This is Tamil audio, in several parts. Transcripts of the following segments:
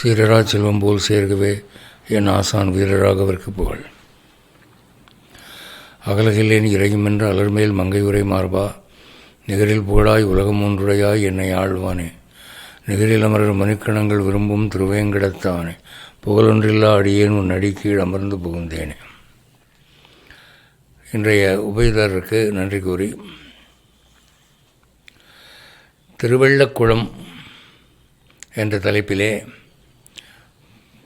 சீரரா செல்வம் போல் சேர்கவே என் ஆசான் வீரராகவர்க்கு புகழ். அகலகில்லேன் இறையுமென்ற அலர்மேல் மங்கை உரை மார்பா, நிகரில் புகழாய் உலகம் ஒன்றுடையாய் என்னை ஆழ்வானே, நிகரில் அமரர் மணிக்கணங்கள் விரும்பும் திருவேங்கடத்தானே, புகழொன்றில்லா அடியேன் உன் அடிக்கீழ் அமர்ந்து புகுந்தேனே. இன்றைய உபயதாரருக்கு நன்றி கூறி திருவெள்ளக்குளம் என்ற தலைப்பிலே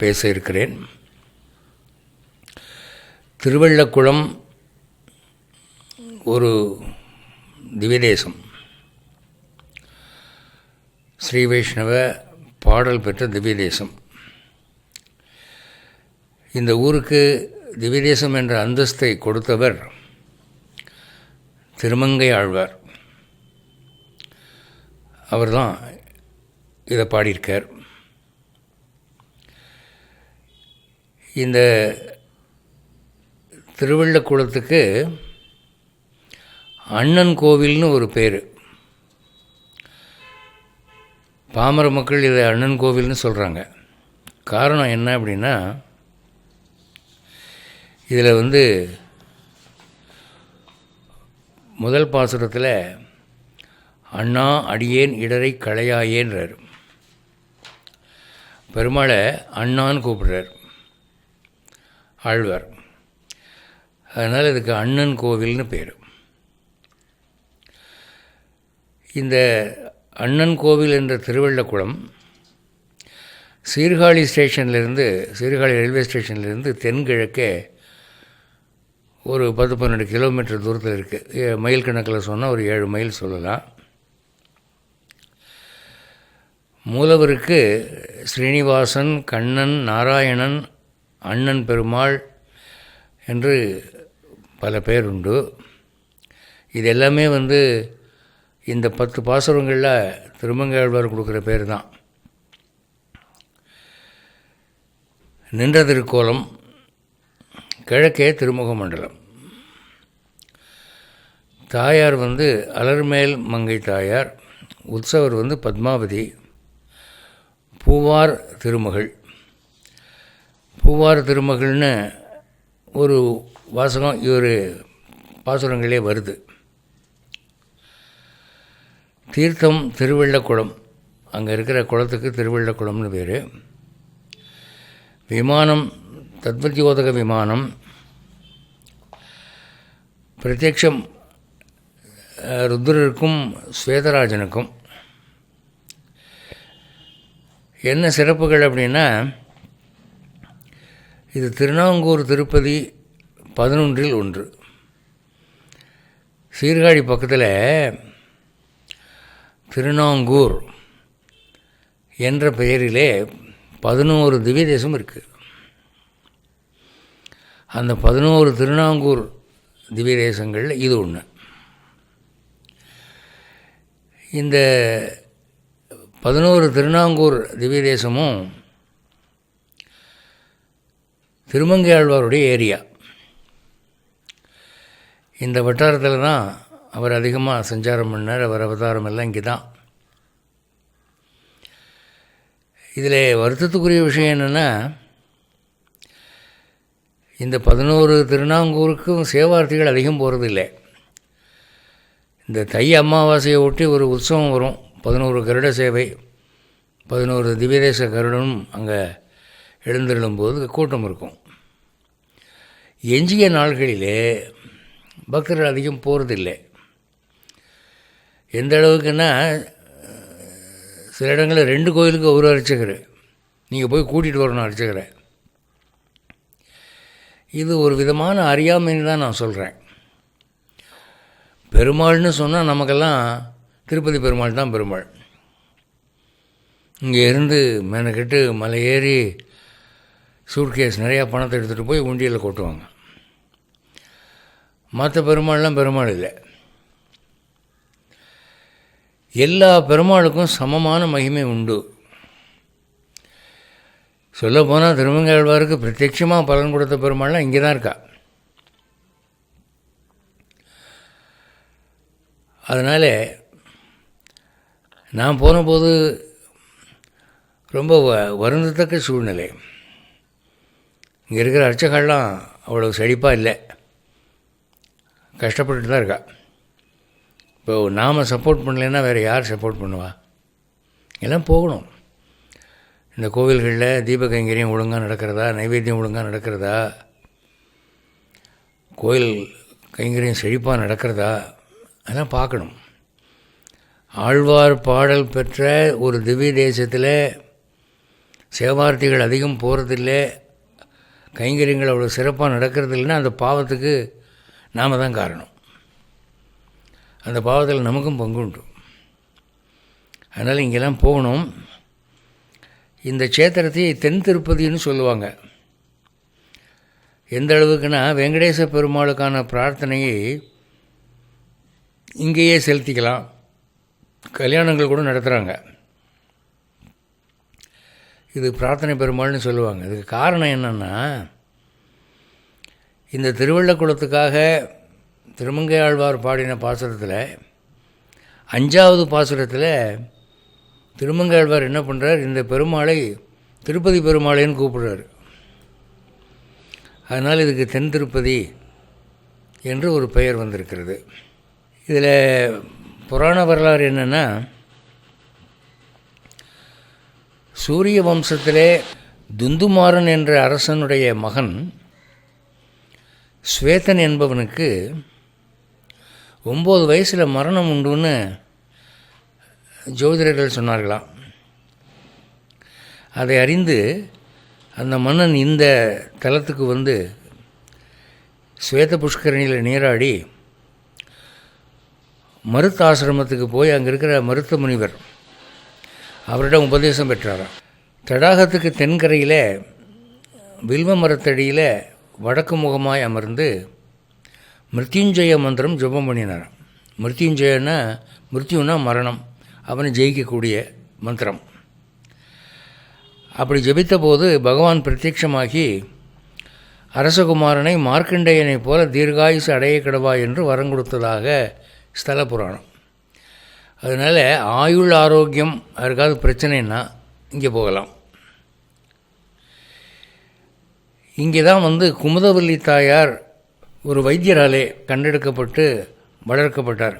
பேச இருக்கிறேன். திருவெள்ளக்குளம் ஒரு திவ்யதேசம், ஸ்ரீ வைஷ்ணவ பாடல் பெற்ற திவ்யதேசம். இந்த ஊருக்கு திவ்யதேசம் என்ற அந்தஸ்தை கொடுத்தவர் திருமங்கை ஆழ்வார். அவர்தான் இதை பாடியிருக்கார். இந்த திருவெள்ளக்குளத்துக்கு அண்ணன் கோவில்னு ஒரு பேர். பாமர மக்கள் இதை அண்ணன் கோவில்னு சொல்கிறாங்க. காரணம் என்ன அப்படின்னா, இதில் முதல் பாசுரத்தில் அண்ணா அடியேன் இடரை களையாயேன்றார். பெருமாளை அண்ணான்னு கூப்பிடுறார் ஆழ்வார். அதனால் இதுக்கு அண்ணன் கோவில்னு பேர். இந்த அண்ணன் கோவில் என்ற திருவெள்ளக்குளம் சீர்காழி ஸ்டேஷன்லேருந்து, சீர்காழி ரயில்வே ஸ்டேஷன்லேருந்து தென்கிழக்கே ஒரு 10-12 கிலோமீட்டர் தூரத்தில் இருக்குது. மைல் கணக்கில் சொன்னால் ஒரு 7 மைல் சொல்லலாம். மூலவருக்கு ஸ்ரீனிவாசன், கண்ணன், நாராயணன், அண்ணன் பெருமாள் என்று பல பேர் உண்டு. இது எல்லாமே இந்த 10 பாசுரங்களில் திருமங்கை ஆழ்வார் கொடுக்குற பேர் தான். நின்ற திருக்கோலம் கிழக்கே திருமுக மண்டலம். தாயார் அலர்மேல் மங்கை தாயார். உற்சவர் பத்மாவதி. பூவார் திருமகள். பூவார் திருமகள்னு ஒரு வாசகம் இவர் பாசுரங்களே வருது. தீர்த்தம் திருவெள்ளக்குளம், அங்கே இருக்கிற குளத்துக்கு திருவெள்ளக்குளம்னு பேர். விமானம் தத்வத்யோதக விமானம். பிரத்யக்ஷம் ருத்ரருக்கும் ஸ்வேதராஜனுக்கும். என்ன சிறப்புகள் அப்படின்னா, இது திருநாங்கூர் திருப்பதி 11இல் 1. சீர்காழி பக்கத்தில் திருநாங்கூர் என்ற பெயரிலே 11 திவ்யதேசம் இருக்குது. அந்த 11 திருநாங்கூர் திவ்யதேசங்களில் இது ஒன்று. இந்த 11 திருநாங்கூர் திவ்யதேசமும் திருமங்கை ஆழ்வாருடைய ஏரியா. இந்த வட்டாரத்தில் தான் அவர் அதிகமாக சஞ்சாரம் பண்ணார். அவர் அவதாரம் எல்லாம் இங்கே தான். இதில் வருத்தத்துக்குரிய விஷயம் என்னென்னா, இந்த 11 திருநாங்கூருக்கும் சேவார்த்திகள் அதிகம் போகிறதில்லை. இந்த தை அமாவாசையை ஒட்டி ஒரு உற்சவம் வரும். 11 கருட சேவை, 11 திவ்யதேச கருடனும் அங்கே எழுந்தருளும்போது கூட்டம் இருக்கும். எஞ்சிய நாள்களிலே பக்தர்கள் அதிகம் போகிறதில்லை. எந்த அளவுக்குன்னா, சில இடங்களில் 2 கோயிலுக்கு ஒரு அர்ச்சகர், நீங்கள் போய் கூட்டிகிட்டு வரணும் அர்ச்சகரை. இது ஒரு விதமான அறியாமைன்னு தான் நான் சொல்கிறேன். பெருமாள்னு சொன்னால் நமக்கெல்லாம் திருப்பதி பெருமாள் தான் பெருமாள். இங்கே இருந்து மெனக்கெட்டு மலை ஏறி சூட்கேஸ் நிறையா பணத்தை எடுத்துகிட்டு போய் உண்டியலில் கொட்டுவாங்க. மற்ற பெருமாள்லாம் பெருமாள் இல்லை. எல்லா பெருமாளுக்கும் சமமான மகிமை உண்டு. சொல்லப்போனால் திருமங்கை ஆழ்வாருக்கு பிரத்யட்சமாக பலன் கொடுத்த பெருமாள்லாம் இங்கே தான் இருக்கா. அதனால் நான் போனபோது ரொம்ப வருந்தத்தக்க சூழ்நிலை. இங்கே இருக்கிற அர்ச்சகர்கள்லாம் அவ்வளோ செழிப்பாக இல்லை, கஷ்டப்பட்டுட்டு தான் இருக்கா. இப்போ நாம் சப்போர்ட் பண்ணலைன்னா வேறு யார் சப்போர்ட் பண்ணுவா? எல்லாம் போகணும். இந்த கோவில்களில் தீப கைங்கரியம் ஒழுங்காக நடக்கிறதா, நைவேத்தியம் ஒழுங்காக நடக்கிறதா, கோயில் கைங்கரியம் செழிப்பாக நடக்கிறதா, அதெல்லாம் பார்க்கணும். ஆழ்வார் பாடல் பெற்ற ஒரு திவ்ய தேசத்தில் சேவார்த்திகள் அதிகம் போகிறதில்லை, கைங்கரியங்கள் அவ்வளோ சிறப்பாக நடக்கிறது இல்லைன்னா அந்த பாவத்துக்கு நாம் தான் காரணம். அந்த பாவத்தில் நமக்கும் பங்கு உண்டு. அதனால் இங்கெல்லாம் போகணும். இந்த க்ஷேத்திரத்தை தென் திருப்பதின்னு சொல்லுவாங்க. எந்த அளவுக்குன்னா வெங்கடேச பெருமாளுக்கான பிரார்த்தனையை இங்கேயே செலுத்திக்கலாம், கல்யாணங்கள் கூட நடத்துகிறாங்க. இது பிரார்த்தனை பெருமாள்னு சொல்லுவாங்க. இதுக்கு காரணம் என்னென்னா, இந்த திருவள்ளக்குளத்துக்காக திருமங்கை ஆழ்வார் பாடின பாசுரத்தில் 5வது பாசுரத்தில் திருமங்கை ஆழ்வார் என்ன பண்ணுறார், இந்த பெருமாளை திருப்பதி பெருமாளைன்னு கூப்பிடுறார். அதனால் இதுக்கு தென் திருப்பதி என்று ஒரு பெயர் வந்திருக்கிறது. இதில் புராண வரலாறு என்னென்னா, சூரிய வம்சத்திலே துந்துமாறன் என்ற அரசனுடைய மகன் ஸ்வேதன் என்பவனுக்கு 9 வயசில் மரணம் உண்டுன்னு ஜோதிடர்கள் சொன்னார்களாம். அதை அறிந்து அந்த மன்னன் இந்த தலத்துக்கு வந்து ஸ்வேத புஷ்கரணியில் நீராடி மருத்த ஆசிரமத்துக்கு போய் அங்கே இருக்கிற மருத்த முனிவர் அவரிடம் உபதேசம் பெற்றாராம். தடாகத்துக்கு தென்கரையில் வில்வ மரத்தடியில் வடக்கு முகமாய் அமர்ந்து மிருத்யுஞ்சய மந்திரம் ஜபம் பண்ணினாராம். மிருத்யுஞ்சயன்னா, மிருத்யுன்னா மரணம், அவனை ஜெயிக்கக்கூடிய மந்திரம். அப்படி ஜபித்த போது பகவான் பிரத்யட்சமாகி அரசகுமாரனை மார்க்கண்டேயனைப் போல தீர்காயுசு அடைய கிடவா என்று வரம் கொடுத்ததாக ஸ்தல புராணம். அதனால் ஆயுள் ஆரோக்கியம் யாருக்காவது பிரச்சனைன்னா இங்கே போகலாம். இங்கே தான் வந்து குமுதவல்லி தாயார் ஒரு வைத்தியராலே கண்டெடுக்கப்பட்டு வளர்க்கப்பட்டார்.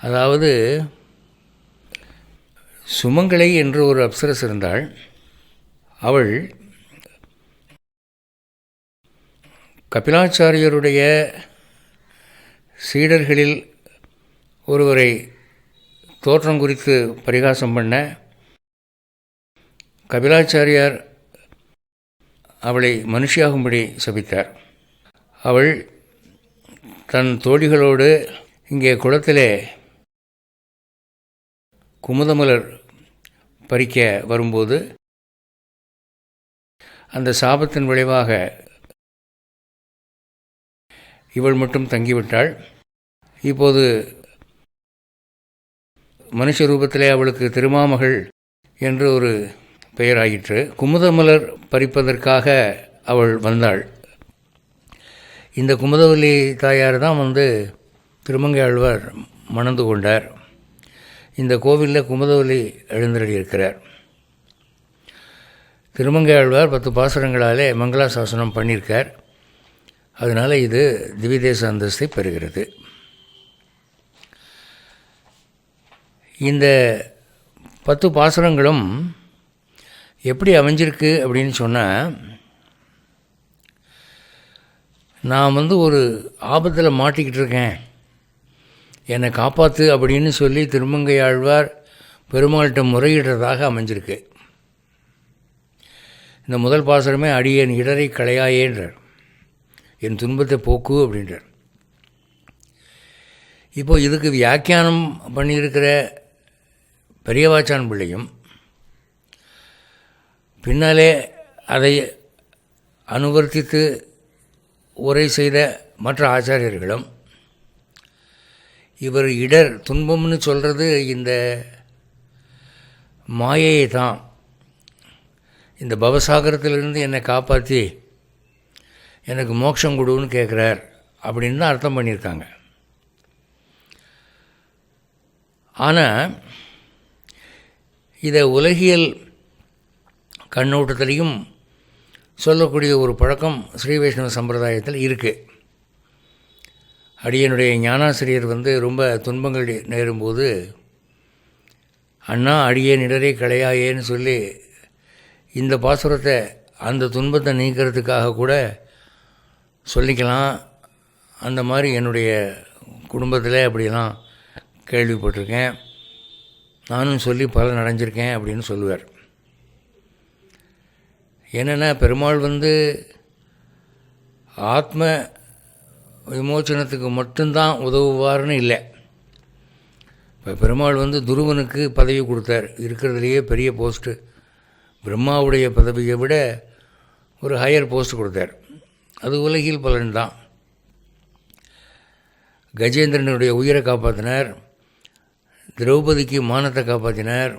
அதாவது சுமங்கலை என்று ஒரு அப்சரஸ் இருந்தாள். அவள் கபிலாச்சாரியருடைய சீடர்களில் ஒருவரை தோற்றம் குறித்து பரிகாசம் பண்ண கபிலாச்சாரியார் அவளை மனுஷியாகும்படி சபித்தார். அவள் தன் தோழிகளோடு இங்கே குளத்திலே குமுதமலர் பறிக்க வரும்போது அந்த சாபத்தின் விளைவாக இவள் மட்டும் தங்கிவிட்டாள். இப்போது மனுஷ ரூபத்திலே அவளுக்கு திருமாமகள் என்று ஒரு பெயராயிற்று. குமுதமலர் பறிப்பதற்காக அவள் வந்தாள். இந்த குமுதவல்லி தாயார் தான் வந்து திருமங்கை ஆழ்வார் மணந்து கொண்டார். இந்த கோவிலில் குமுதவல்லி எழுந்தருளி இருக்கிறார். திருமங்கை ஆழ்வார் 10 பாசுரங்களாலே மங்களாசாசனம் பண்ணியிருக்கார். அதனால் இது திவ்யதேச அந்தஸ்தை பெறுகிறது. இந்த 10 பாசுரங்களும் எப்படி அமைஞ்சிருக்கு அப்படின்னு சொன்னால், நான் வந்து ஒரு ஆபத்தில் மாட்டிக்கிட்டு இருக்கேன், என்னை காப்பாற்று அப்படின்னு சொல்லி திருமங்கை ஆழ்வார் பெருமாள்கிட்ட முறையிடுறதாக அமைஞ்சிருக்கு. இந்த முதல் பாசுரமே அடியேன் இடரை களையாயேன்றார், என் துன்பத்தை போக்கு அப்படின்றார். இப்போது இதுக்கு வியாக்கியானம் பண்ணியிருக்கிற பெரியவாச்சான் பிள்ளையும் பின்னாலே அதை அனுவர்த்தித்து உரை செய்த மற்ற ஆச்சாரியர்களும் இவர் இடர் துன்பம்னு சொல்கிறது இந்த மாயையை தான், இந்த பவசாகரத்திலிருந்து என்னை காப்பாற்றி எனக்கு மோட்சம் கொடுன்னு கேட்குறார் அப்படின்னு தான் அர்த்தம் பண்ணியிருக்காங்க. ஆனால் இதை உலகியல் கண்ணோட்டத்திலையும் சொல்லக்கூடிய ஒரு பழக்கம் ஸ்ரீ வைஷ்ணவ சம்பிரதாயத்தில் இருக்குது. அடியனுடைய ஞானாசிரியர் ரொம்ப துன்பங்கள் நேரும்போது, அண்ணா அடியே நிடரை களையாயேன்னு சொல்லி இந்த பாசுரத்தை அந்த துன்பத்தை நீக்கிறதுக்காக கூட சொல்லிக்கலாம். அந்த மாதிரி என்னுடைய குடும்பத்தில் அப்படிலாம் கேள்விப்பட்டிருக்கேன், நானும் சொல்லி பலன் அடைஞ்சிருக்கேன் அப்படின்னு சொல்லுவார். என்னென்னா, பெருமாள் ஆத்ம விமோச்சனத்துக்கு மட்டும்தான் உதவுவார்னு இல்லை. இப்போ பெருமாள் துருவனுக்கு பதவி கொடுத்தார், இருக்கிறதுலையே பெரிய போஸ்ட்டு, பிரம்மாவுடைய பதவியை விட ஒரு ஹையர் போஸ்ட் கொடுத்தார். அது உலகில் பலன்தான். கஜேந்திரனுடைய உயிரை காப்பாற்றினார், திரௌபதிக்கு மானத்தை காப்பாற்றினார்.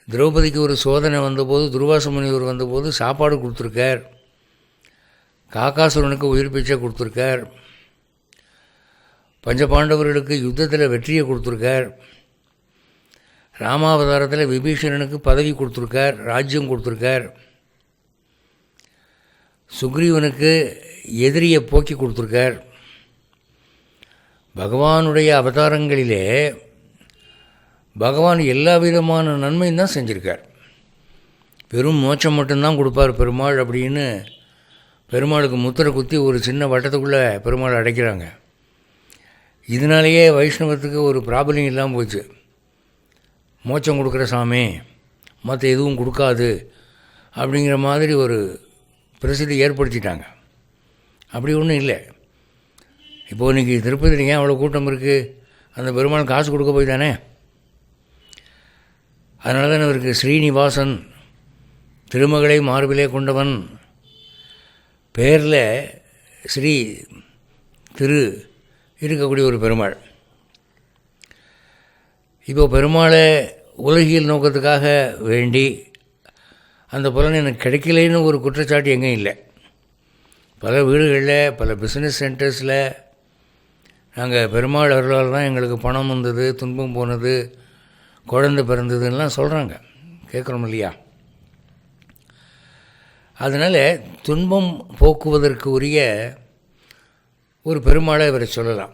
திரௌபதிக்கு ஒரு சோதனை வந்தபோது, துர்வாச முனிவர் வந்தபோது சாப்பாடு கொடுத்துருக்கார். காக்காசுரனுக்கு உயிர் பிச்சை கொடுத்துருக்கார். பஞ்சபாண்டவர்களுக்கு யுத்தத்தில் வெற்றியை கொடுத்துருக்கார். ராமாவதாரத்தில் விபீஷணனுக்கு பதவி கொடுத்துருக்கார், ராஜ்யம் கொடுத்துருக்கார். சுக்ரீவனுக்கு எதிரியை போக்கி கொடுத்துருக்கார். பகவானுடைய அவதாரங்களிலே பகவான் எல்லா விதமான நன்மையும் தான் செஞ்சுருக்கார். வெறும் மோட்சம் மட்டும்தான் கொடுப்பார் பெருமாள் அப்படின்னு பெருமாளுக்கு முத்திரை குத்தி ஒரு சின்ன வட்டத்துக்குள்ளே பெருமாள் அடைக்கிறாங்க. இதனாலேயே வைஷ்ணவத்துக்கு ஒரு ப்ராப்ளம் இல்லாமல் போச்சு. மோட்சம் கொடுக்குற சாமி, மற்ற எதுவும் கொடுக்காது அப்படிங்கிற மாதிரி ஒரு பிரசித்தி ஏற்படுத்திட்டாங்க. அப்படி ஒன்றும் இல்லை. இப்போது இன்றைக்கி திருப்பதியில் ஏன் அவ்வளோ கூட்டம் இருக்குது? அந்த பெருமாள் காசு கொடுக்க போய் தானே. அதனால தான் அவருக்கு ஸ்ரீனிவாசன், திருமகளை மார்பிலே கொண்டவன், பேரில் ஸ்ரீ திரு இருக்கக்கூடிய ஒரு பெருமாள். இப்போ பெருமாளை உலகியல் நோக்கத்துக்காக வேண்டி அந்த பலன் எனக்கு கிடைக்கலன்னு ஒரு குற்றச்சாட்டு எங்கேயும் இல்லை. பல வீடுகளில், பல பிஸ்னஸ் சென்டர்ஸில் நாங்கள் பெருமாள் அருளால் தான் எங்களுக்கு பணம் வந்தது, துன்பம் போனது, குழந்தை பிறந்ததுன்னெலாம் சொல்கிறாங்க, கேட்குறோம் இல்லையா? அதனால் துன்பம் போக்குவதற்கு உரிய ஒரு பெருமாளை இவரை சொல்லலாம்.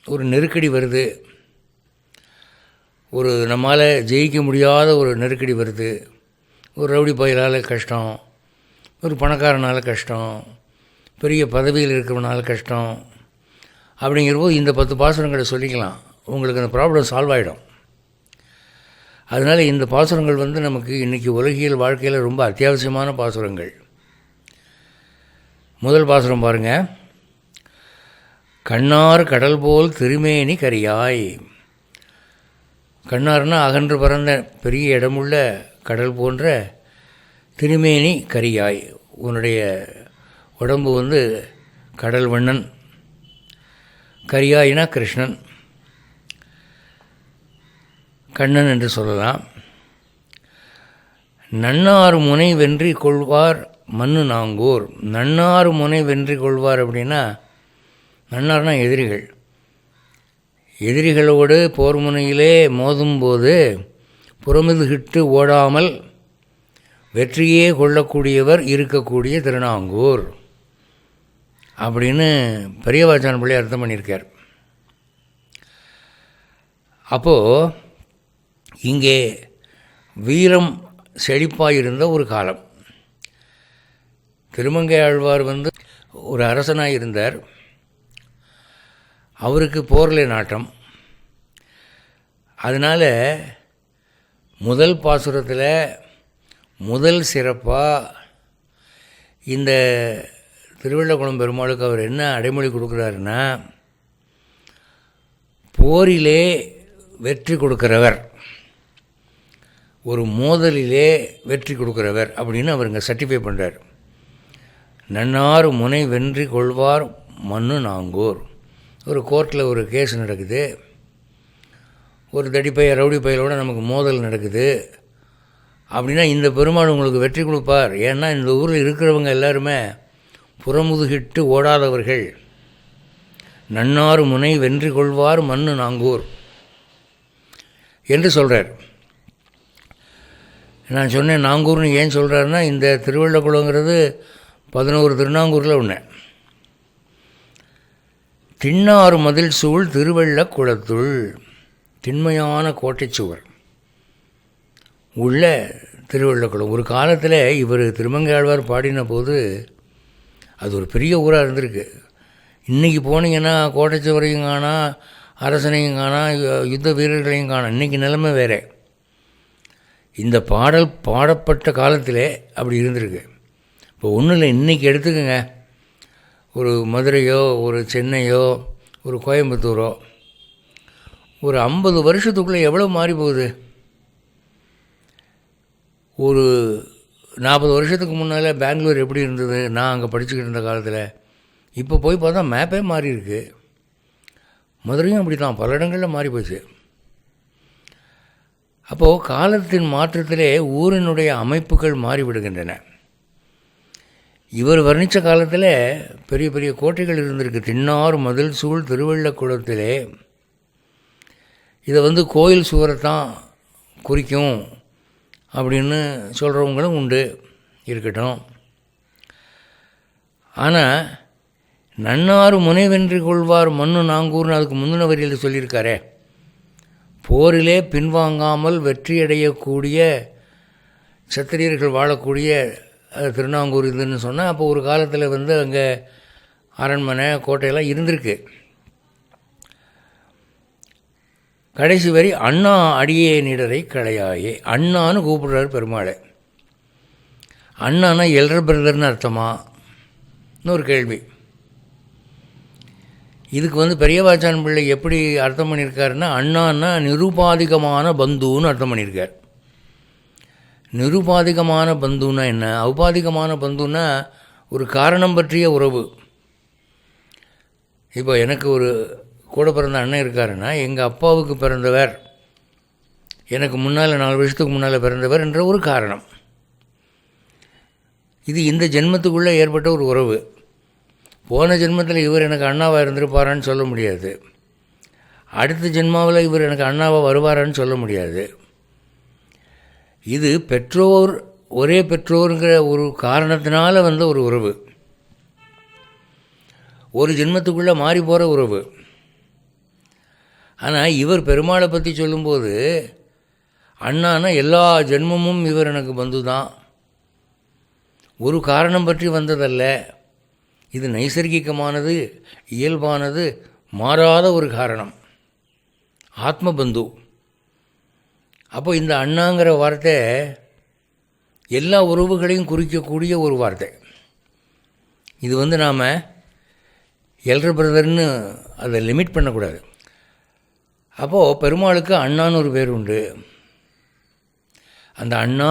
ஒரு நெருக்கடி வருது, ஒரு நம்மால் ஜெயிக்க முடியாத ஒரு நெருக்கடி வருது, ஒரு ரவுடி பயிலால் கஷ்டம், ஒரு பணக்காரனால் கஷ்டம், பெரிய பதவியில் இருக்கிறவனால கஷ்டம், அப்படிங்கிறபோது இந்த 10 பாசுரங்களை சொல்லிக்கலாம், உங்களுக்கு அந்த ப்ராப்ளம் சால்வ் ஆகிடும். அதனால் இந்த பாசுரங்கள் நமக்கு இன்றைக்கி உலகியல் வாழ்க்கையில் ரொம்ப அத்தியாவசியமான பாசுரங்கள். முதல் பாசுரம் பாருங்கள். கண்ணார் கடல் போல் திருமேனி கரியாய். கண்ணார்னா அகன்று பறந்த பெரிய இடமுள்ள கடல் போன்ற திருமேனி கரியாய். உன்னுடைய உடம்பு கடல் வண்ணன். கரியாயினா கிருஷ்ணன், கண்ணன் என்று சொல்லலாம். நன்னார் முனை வென்றி கொள்வார் மண்ணு நாங்கூர். நன்னார் முனை வென்றி கொள்வார் அப்படின்னா, நன்னார்னா எதிரிகள். எதிரிகளோடு போர் முனையிலே மோதும்போது புறமுதுகிட்டு ஓடாமல் வெற்றியே கொள்ளக்கூடியவர் இருக்கக்கூடிய திருநாங்கூர் அப்படின்னு பெரியவாச்சான் பிள்ளை அர்த்தம் பண்ணியிருக்கார். அப்போது இங்கே வீரம் செழிப்பாயிருந்த ஒரு காலம். திருமங்கை ஆழ்வார் ஒரு அரசனாக இருந்தார். அவருக்கு போரில் நாட்டம். அதனால் முதல் பாசுரத்தில் முதல் சிறப்பாக இந்த திருவள்ளக்குளம் பெருமாளுக்கு அவர் என்ன அடைமொழி கொடுக்குறாருன்னா, போரிலே வெற்றி கொடுக்கிறவர், ஒரு மோதலிலே வெற்றி கொடுக்கிறவர் அப்படின்னு அவருங்க சர்டிஃபை பண்ணுறார். நன்னார் முனை வென்றி கொள்வார் மண்ணு நாங்கூர். ஒரு கோர்ட்டில் ஒரு கேஸ் நடக்குது, ஒரு தடிப்பைய ரவுடி பையலோடு நமக்கு மோதல் நடக்குது அப்படின்னா இந்த பெருமாள் உங்களுக்கு வெற்றி கொடுப்பார். ஏன்னா இந்த ஊரில் இருக்கிறவங்க எல்லாருமே புறமுதுகிட்டு ஓடாதவர்கள். நன்னார் முனை வென்றி கொள்வார் மண்ணு நாங்கூர் என்று சொல்கிறார். நான் சொன்னேன் நாங்கூர்னு ஏன் சொல்கிறாருன்னா, இந்த திருவள்ளக்குளங்கிறது 11 திருநாங்கூரில் ஒன்று. திண்ணாறு மதில் சூழ் திருவள்ளக்குளத்துள், திண்மையான கோட்டை சுவர் உள்ள திருவள்ளக்குளம். ஒரு காலத்தில் இவர் திருமங்கையாழ்வார் பாடின போது அது ஒரு பெரிய ஊராக இருந்திருக்கு. இன்றைக்கி போனீங்கன்னா கோட்டை சுவரையும் காணா, அரசனையும் காணா, யுத்த வீரர்களையும் காணா. இன்றைக்கி நிலைமை வேறு. இந்த பாடல் பாடப்பட்ட காலத்திலே அப்படி இருந்திருக்கு. இப்போ ஒன்றும் இல்லை, இன்றைக்கி எடுத்துக்கோங்க, ஒரு மதுரையோ ஒரு சென்னையோ ஒரு கோயம்புத்தூரோ ஒரு 50 வருஷத்துக்குள்ளே எவ்வளோ மாறி போகுது. ஒரு 40 வருஷத்துக்கு முன்னால் பெங்களூர் எப்படி இருந்தது நான் அங்கே படிச்சுக்கிட்டு இருந்த காலத்தில், இப்போ போய் பார்த்தா மேப்பே மாறி இருக்கு. மதுரையும் அப்படி தான், பல இடங்களில் மாறி போச்சு. அப்போது காலத்தின் மாற்றத்திலே ஊரினுடைய அமைப்புகள் மாறிவிடுகின்றன. இவர் வர்ணித்த காலத்தில் பெரிய பெரிய கோட்டைகள் இருந்திருக்கு. திண்ணாறு மதில் சூழ் திருவள்ளக்குளத்திலே, இதை கோயில் சுவரைத்தான் குறிக்கும் அப்படின்னு சொல்கிறவங்களும் உண்டு, இருக்கட்டும். ஆனால் நன்னாறு முனைவென்று கொள்வார் மண்ணு நாங்கூர்னு அதுக்கு முந்தின வரியில் சொல்லியிருக்காரே, போரிலே பின்வாங்காமல் வெற்றியடையக்கூடிய சத்திரியர்கள் வாழக்கூடிய திருநாங்கூர் இதுன்னு சொன்னால், அப்போ ஒரு காலத்தில் அங்கே அரண்மனை கோட்டையெல்லாம் இருந்திருக்கு. கடைசி வரி அண்ணா அடியே நிடரை களையாயே, அண்ணான்னு கூப்பிடுறாரு பெருமாளை. அண்ணானா எல்டர் பிரதர்னு அர்த்தமா? இன்னொரு கேள்வி. இதுக்கு பெரியவாச்சான் பிள்ளை எப்படி அர்த்தம் பண்ணியிருக்காருன்னா, அண்ணான்னா நிருபாதிகமான பந்துன்னு அர்த்தம் பண்ணியிருக்கார். நிருபாதிகமான பந்துன்னா என்ன? ஔபாதிகமான பந்துன்னா ஒரு காரணம் பற்றிய உறவு. இப்போ எனக்கு ஒரு கூட பிறந்த அண்ணன் இருக்காருன்னா, எங்கள் அப்பாவுக்கு பிறந்தவர், எனக்கு முன்னால் 4 வருஷத்துக்கு முன்னால் பிறந்தவர் என்ற ஒரு காரணம். இது இந்த ஜென்மத்துக்குள்ளே ஏற்பட்ட ஒரு உறவு. போன ஜென்மத்தில் இவர் எனக்கு அண்ணாவாக இருந்திருப்பாரான்னு சொல்ல முடியாது. அடுத்த ஜென்மாவில் இவர் எனக்கு அண்ணாவாக வருவாரான்னு சொல்ல முடியாது. இது பெற்றோர், ஒரே பெற்றோருங்கிற ஒரு காரணத்தினால ஒரு உறவு. ஒரு ஜென்மத்துக்குள்ளே மாறி போகிற உறவு. ஆனால் இவர் பெருமாளை பற்றி சொல்லும்போது, அண்ணானா எல்லா ஜென்மமும் இவர் எனக்கு பந்து தான், ஒரு காரணம் பற்றி வந்ததல்ல, இது நைசர்கிகமானது, இயல்பானது, மாறாத ஒரு காரணம், ஆத்மபந்து. அப்போ இந்த அண்ணாங்கிற வார்த்தை எல்லா உறவுகளையும் குறிக்கக்கூடிய ஒரு வார்த்தை. இது நாம் எல்டர் பிரதர்னு அதை லிமிட் பண்ணக்கூடாது. அப்போது பெருமாளுக்கு அண்ணான்னு ஒரு பேர் உண்டு. அந்த அண்ணா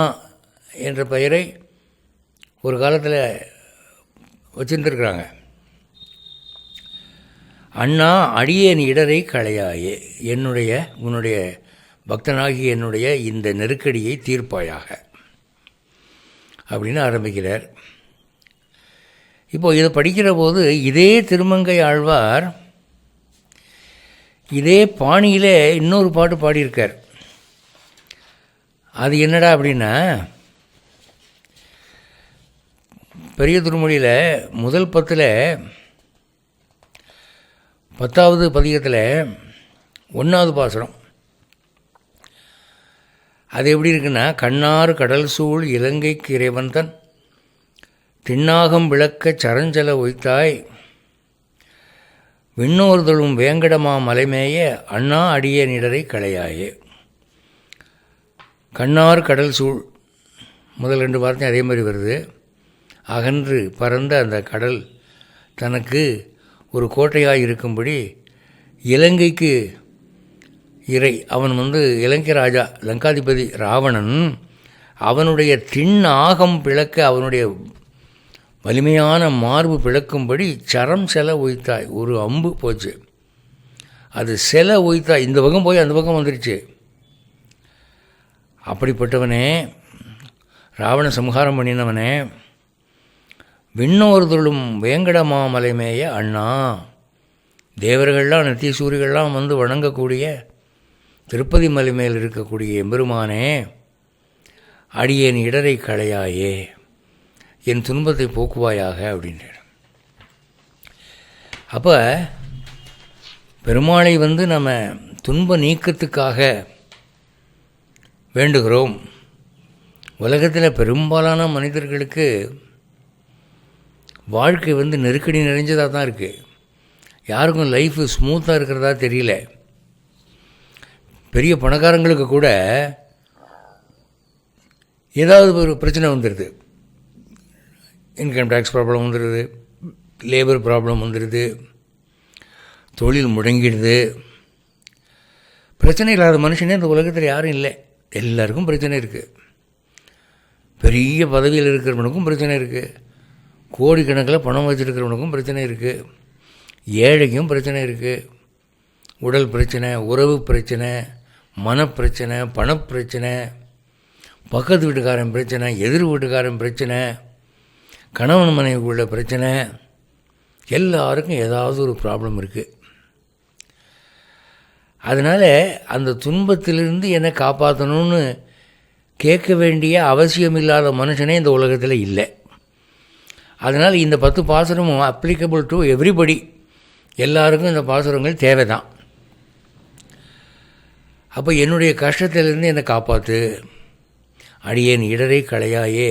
என்ற பெயரை ஒரு காலத்தில் வச்சுருந்துருக்குறாங்க. அண்ணா அடியேன் இடரை களையாயே, உன்னுடைய பக்தனாகி என்னுடைய இந்த நெருக்கடியை தீர்ப்பாயாக அப்படின்னு ஆரம்பிக்கிறார். இப்போது இதை படிக்கிற போது இதே திருமங்கை ஆழ்வார் இதே பாணியிலே இன்னொரு பாட்டு பாடியிருக்கார். அது என்னடா அப்படின்னா, பெரிய திருமொழியில் முதல் 10ல் 10வது பதிகத்தில் 1வது பாசுரம். அது எப்படி இருக்குன்னா, கண்ணாறு கடல் சூழ் இலங்கைக்கு இறைவன்தன் திண்ணாகம் விளக்க சரஞ்சல ஒய்த்தாய் விண்ணோர்தலும் வேங்கடமா மலைமேய அண்ணா அடியே நிடரை களையாயே. கண்ணாறு கடல் சூழ், முதல் 2 வார்த்தையும் அதே மாதிரி வருது. அகன்று பறந்த அந்த கடல் தனக்கு ஒரு கோட்டையாக இருக்கும்படி இலங்கைக்கு இறை, அவன் இலங்கை ராஜா லங்காதிபதி ராவணன், அவனுடைய திண்ணாகம் பிளக்க, அவனுடைய வலிமையான மார்பு பிளக்கும்படி சரம் செல ஒய்த்தாய், ஒரு அம்பு போச்சு, அது செல ஒய்த்தாய், இந்த பக்கம் போய் அந்த பக்கம் வந்துருச்சு. அப்படிப்பட்டவனே, ராவண சம்ஹாரம் பண்ணினவனே, விண்ணோர்தலும் வேங்கட மாமலைமேய அண்ணா, தேவர்கள்லாம் நித்திய சூரிகள்லாம் வணங்கக்கூடிய திருப்பதி மலை மேல் இருக்கக்கூடிய எம்பெருமானே, அடியேன் இடரை களையாயே, என் துன்பத்தை போக்குவாயாக அப்படின்றார். அப்போ பெருமாளை நம்ம துன்ப நீக்கத்துக்காக வேண்டுகிறோம். உலகத்தில் பெரும்பாலான மனிதர்களுக்கு வாழ்க்கை நெருக்கடி நிறைஞ்சதாக தான் இருக்குது. யாருக்கும் லைஃப் ஸ்மூத்தாக இருக்கிறதா தெரியல. பெரிய பணக்காரங்களுக்கு கூட ஏதாவது ஒரு பிரச்சனை வந்துடுது. இன்கம் டேக்ஸ் ப்ராப்ளம் வந்துடுது, லேபர் ப்ராப்ளம் வந்துடுது, தொழில் முடங்கிடுது. பிரச்சனை இல்லாத மனுஷனே இந்த உலகத்தில் யாரும் இல்லை. எல்லாருக்கும் பிரச்சனை இருக்குது. பெரிய பதவியில் இருக்கிறவனுக்கும் பிரச்சனை இருக்குது, கோடிக்கணக்கில் பணம் வச்சுருக்கிறவனுக்கும் பிரச்சனை இருக்குது, ஏழைக்கும் பிரச்சனை இருக்குது. உடல் பிரச்சனை, உறவு பிரச்சனை, மனப்பிரச்சனை, பணப்பிரச்சனை, பக்கத்து வீட்டுக்காரன் பிரச்சனை, எதிர் வீட்டுக்காரன் பிரச்சனை, கணவன் மனைவிக்குள்ள பிரச்சனை, எல்லாருக்கும் ஏதாவது ஒரு ப்ராப்ளம் இருக்குது. அதனால் அந்த துன்பத்திலிருந்து என்னை காப்பாற்றணும்னு கேட்க வேண்டிய அவசியமில்லாத மனுஷனே இந்த உலகத்தில் இல்லை. அதனால் இந்த 10 பாசுரமும் அப்ளிகபிள் டு எவ்ரிபடி. எல்லாருக்கும் இந்த பாசுரங்கள் தேவை தான். அப்போ என்னுடைய கஷ்டத்திலிருந்து என்னை காப்பாற்று, அடியேன் இடரை களையாயே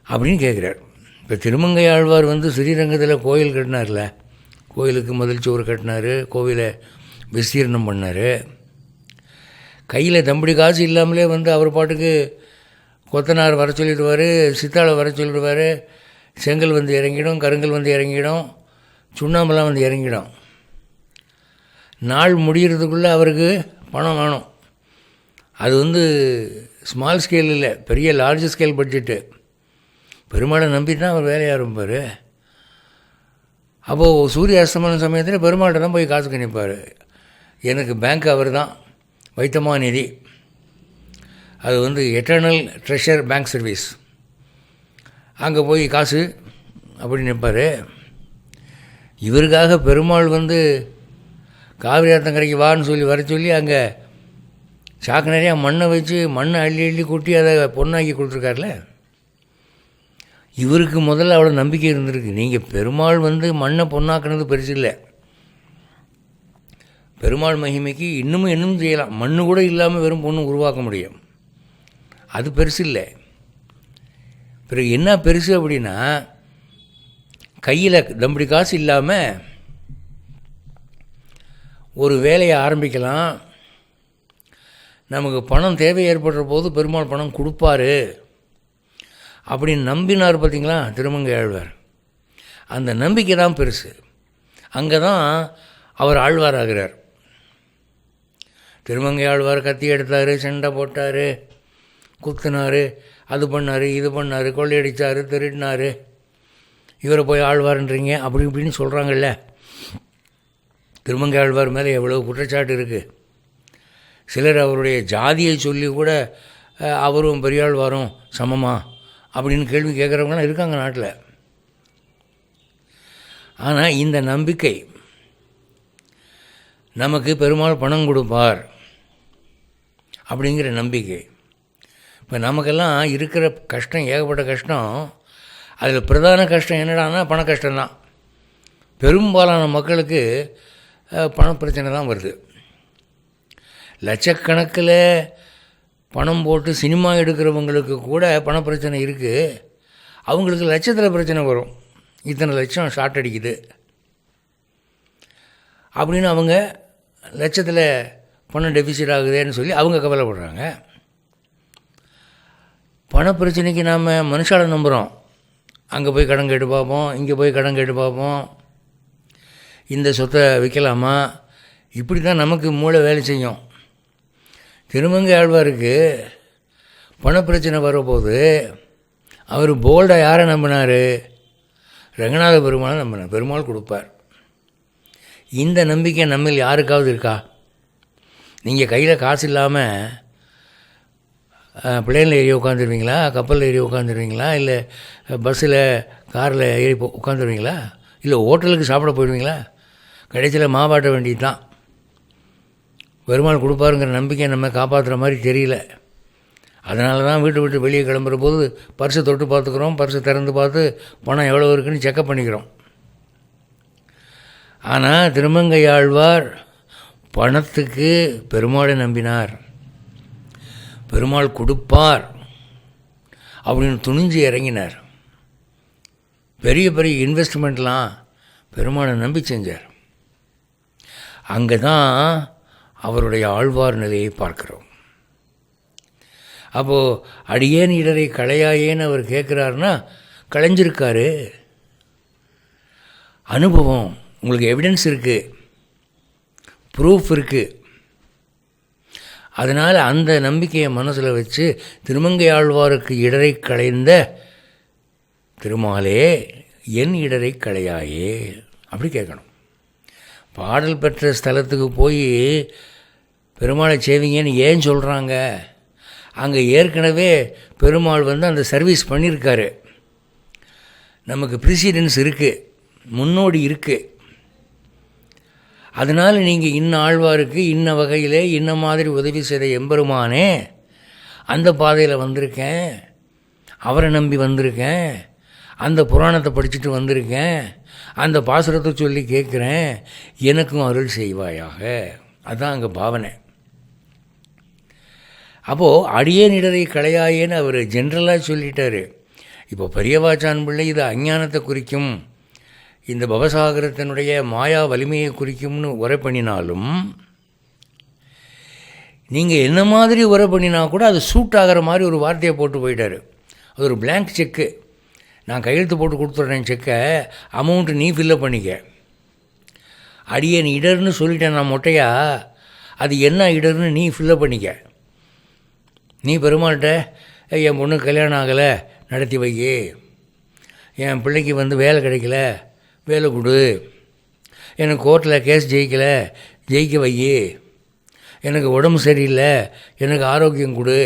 அப்படின்னு கேட்குறார். இப்போ திருமங்கை ஆழ்வார் ஸ்ரீரங்கத்தில் கோயில் கட்டினார்ல, கோயிலுக்கு முதல் சுவர் கட்டினார், கோவிலை விஸ்தீர்ணம் பண்ணார். கையில் தம்படி காசு இல்லாமலே அவர் பாட்டுக்கு கொத்தனார் வர சொல்லிடுவார், சித்தாளை வர சொல்லிடுவார், செங்கல் இறங்கிடும், கருங்கல் இறங்கிடும், சுண்ணாம்பெல்லாம் இறங்கிடும். நாள் முடிகிறதுக்குள்ளே அவருக்கு பணம் வேணும். அது ஸ்மால் ஸ்கேல் இல்லை, பெரிய லார்ஜ் ஸ்கேல் பட்ஜெட்டு. பெருமாளை நம்பி தான் அவர் வேலையை ஆரம்பிப்பார். அப்போது சூரிய அஸ்தமன சமயத்தில் பெருமாள்கிட்ட தான் போய் காசு கணிப்பார். எனக்கு பேங்க் அவர் தான், வைத்தமா நிதி. அது எட்டர்னல் ட்ரெஷர் பேங்க் சர்வீஸ். அங்கே போய் காசு அப்படி நிற்பார். இவருக்காக பெருமாள் காவிரி ஆத்தங்கரைக்கு வான்னு சொல்லி வர சொல்லி அங்கே சாக்கு நிறையா மண்ணை வச்சு மண்ணை அள்ளி அள்ளி கொட்டி அதை பொண்ணாக்கி கொடுத்துருக்காருல. இவருக்கு முதல்ல அவ்வளோ நம்பிக்கை இருந்திருக்கு. நீங்கள் பெருமாள் மண்ணை பொண்ணாக்குனது பெருசு இல்லை. பெருமாள் மகிமைக்கு இன்னும் செய்யலாம். மண்ணு கூட இல்லாமல் வெறும் பொண்ணு உருவாக்க முடியும். அது பெருசு இல்லை. பிறகு என்ன பெருசு அப்படின்னா, கையில் தம்படி காசு இல்லாமல் ஒரு வேலையை ஆரம்பிக்கலாம். நமக்கு பணம் தேவை ஏற்படுற போது பெருமாள் பணம் கொடுப்பாரு அப்படின்னு நம்பினார். பார்த்திங்களா திருமங்கை ஆழ்வார். அந்த நம்பிக்கை தான் பெருசு. அங்கே தான் அவர் ஆழ்வார் ஆகிறார். திருமங்கை ஆழ்வார் கத்தி எடுத்தார், சண்டை போட்டார், குத்துனார், அது பண்ணார், இது பண்ணார், கொள்ளையடித்தார், திருடினார். இவரை போய் ஆழ்வார்ன்றீங்க அப்படி இப்படின்னு சொல்கிறாங்கல்ல. திருமங்கை ஆழ்வார் மேலே எவ்வளோ குற்றச்சாட்டு இருக்குது. சிலர் அவருடைய ஜாதியை சொல்லி கூட அவரும் பெரியாழ்வாரும் சமமா அப்படின்னு கேள்வி கேட்குறவங்களாம் இருக்காங்க நாட்டில். ஆனால் இந்த நம்பிக்கை, நமக்கு பெருமாள் பணம் கொடுப்பார் அப்படிங்கிற நம்பிக்கை. இப்போ நமக்கெல்லாம் இருக்கிற கஷ்டம், ஏகப்பட்ட கஷ்டம். அதில் பிரதான கஷ்டம் என்னடான்னா பண கஷ்டம்தான். பெரும்பாலான மக்களுக்கு பணப்பிரச்சனை தான் வருது. லட்சக்கணக்கில் பணம் போட்டு சினிமா எடுக்கிறவங்களுக்கு கூட பணப்பிரச்சனை இருக்குது. அவங்களுக்கு லட்சத்தில் பிரச்சனை வரும். இத்தனை லட்சம் ஷார்ட் அடிக்குது அப்படின்னு அவங்க லட்சத்தில் பணம் டெபிசிட் ஆகுதுன்னு சொல்லி அவங்க கவலைப்படுறாங்க. பணப்பிரச்சனைக்கு நாம் மனுஷாலை நம்புகிறோம். அங்கே போய் கடன் கேட்டு பார்ப்போம், இங்கே போய் கடன் கேட்டு பார்ப்போம், இந்த சொத்தை விற்கலாமா, இப்படி தான் நமக்கு மூளை வேலை செய்யும். திருமங்கை ஆழ்வாருக்கு பணப்பிரச்சனை வரப்போது அவர் போல்டாக யாரை நம்பினார்? ரங்கநாத பெருமாளை நம்பினார். பெருமாள் கொடுப்பார். இந்த நம்பிக்கை நம்மில் யாருக்காவது இருக்கா? நீங்கள் கையில் காசு இல்லாமல் பிளேனில் ஏறி உட்காந்துருவீங்களா, கப்பலில் ஏறி உட்காந்துருவீங்களா, இல்லை பஸ்ஸில் காரில் ஏறி உட்காந்துருவீங்களா, இல்லை ஹோட்டலுக்கு சாப்பிட போயிடுவீங்களா? கடைசியில் மாவாட்ட வேண்டியது தான். பெருமாள் கொடுப்பாருங்கிற நம்பிக்கை நம்ம காப்பாற்றுற மாதிரி தெரியல. அதனால தான் வீட்டை விட்டு வெளியே கிளம்புற போது பர்ஸை தொட்டு பார்த்துக்குறோம், பர்ஸை திறந்து பார்த்து பணம் எவ்வளோ இருக்குன்னு செக்கப் பண்ணிக்கிறோம். ஆனால் திருமங்கையாழ்வார் பணத்துக்கு பெருமாளை நம்பினார். பெருமாள் கொடுப்பார் அப்படின்னு துணிஞ்சு இறங்கினார். பெரிய பெரிய இன்வெஸ்ட்மெண்ட்லாம் பெருமாளை நம்பி செஞ்சார். அங்கே தான் அவருடைய ஆழ்வார் நிலையை பார்க்குறோம். அப்போது அடியேன் இடரை களையாயேன்னு அவர் கேட்குறாருன்னா களைஞ்சிருக்காரு. அனுபவம், உங்களுக்கு எவிடன்ஸ் இருக்குது, ப்ரூஃப் இருக்குது. அதனால் அந்த நம்பிக்கையை மனசில் வச்சு திருமங்கை ஆழ்வாருக்கு இடரை களைந்த திருமாலே என் இடரை களையாயே அப்படி கேட்கணும். பாடல் பெற்ற ஸ்தலத்துக்கு போய் பெருமாளை சேவிங்கன்னு ஏன் சொல்கிறாங்க? அங்கே ஏற்கனவே பெருமாள் அந்த சர்வீஸ் பண்ணியிருக்காரு. நமக்கு ப்ரிசிடென்ஸ் இருக்குது, முன்னோடி இருக்குது. அதனால் நீங்கள் இன்ன ஆழ்வாருக்கு இன்ன வகையில் இன்ன மாதிரி உதவி செய்த எம்பெருமானே அந்த பாதையில் வந்திருக்கேன், அவரை நம்பி வந்திருக்கேன், அந்த புராணத்தை படிச்சுட்டு வந்திருக்கேன், அந்த பாசுரத்தை சொல்லி கேட்குறேன், எனக்கும் அருள் செய்வாயாக. அதுதான் அங்கே பாவனை. அப்போது அடியேனிடரை களையாயேன்னு அவர் ஜென்ரலாக சொல்லிட்டார். இப்போ பெரியவாச்சான் பிள்ளை இது அஞ்ஞானத்தை குறிக்கும், இந்த பவசாகரத்தினுடைய மாயா வலிமையை குறிக்கும்னு உரை பண்ணினாலும் நீங்கள் என்ன மாதிரி உரை பண்ணினா கூட அது சூட் ஆகிற மாதிரி ஒரு வார்த்தையை போட்டு போயிட்டார். அது ஒரு பிளாங்க் செக்கு. நான் கையெழுத்து போட்டு கொடுத்துட்றேன் செக்கை, அமௌண்ட்டு நீ ஃபில்லப் பண்ணிக்க. அடியேன் இடர்னு சொல்லிட்டேன் நான் மொட்டையா, அது என்ன இடர்னு நீ ஃபில்லப் பண்ணிக்க. நீ பெருமாள்கிட்ட என் பொண்ணுக்கு கல்யாணம் ஆகலை நடத்தி வை, என் பிள்ளைக்கு வேலை கிடைக்கல வேலை கொடு, எனக்கு கோர்ட்டில் கேஸ் ஜெயிக்க வை, எனக்கு உடம்பு சரியில்லை எனக்கு ஆரோக்கியம் கொடு,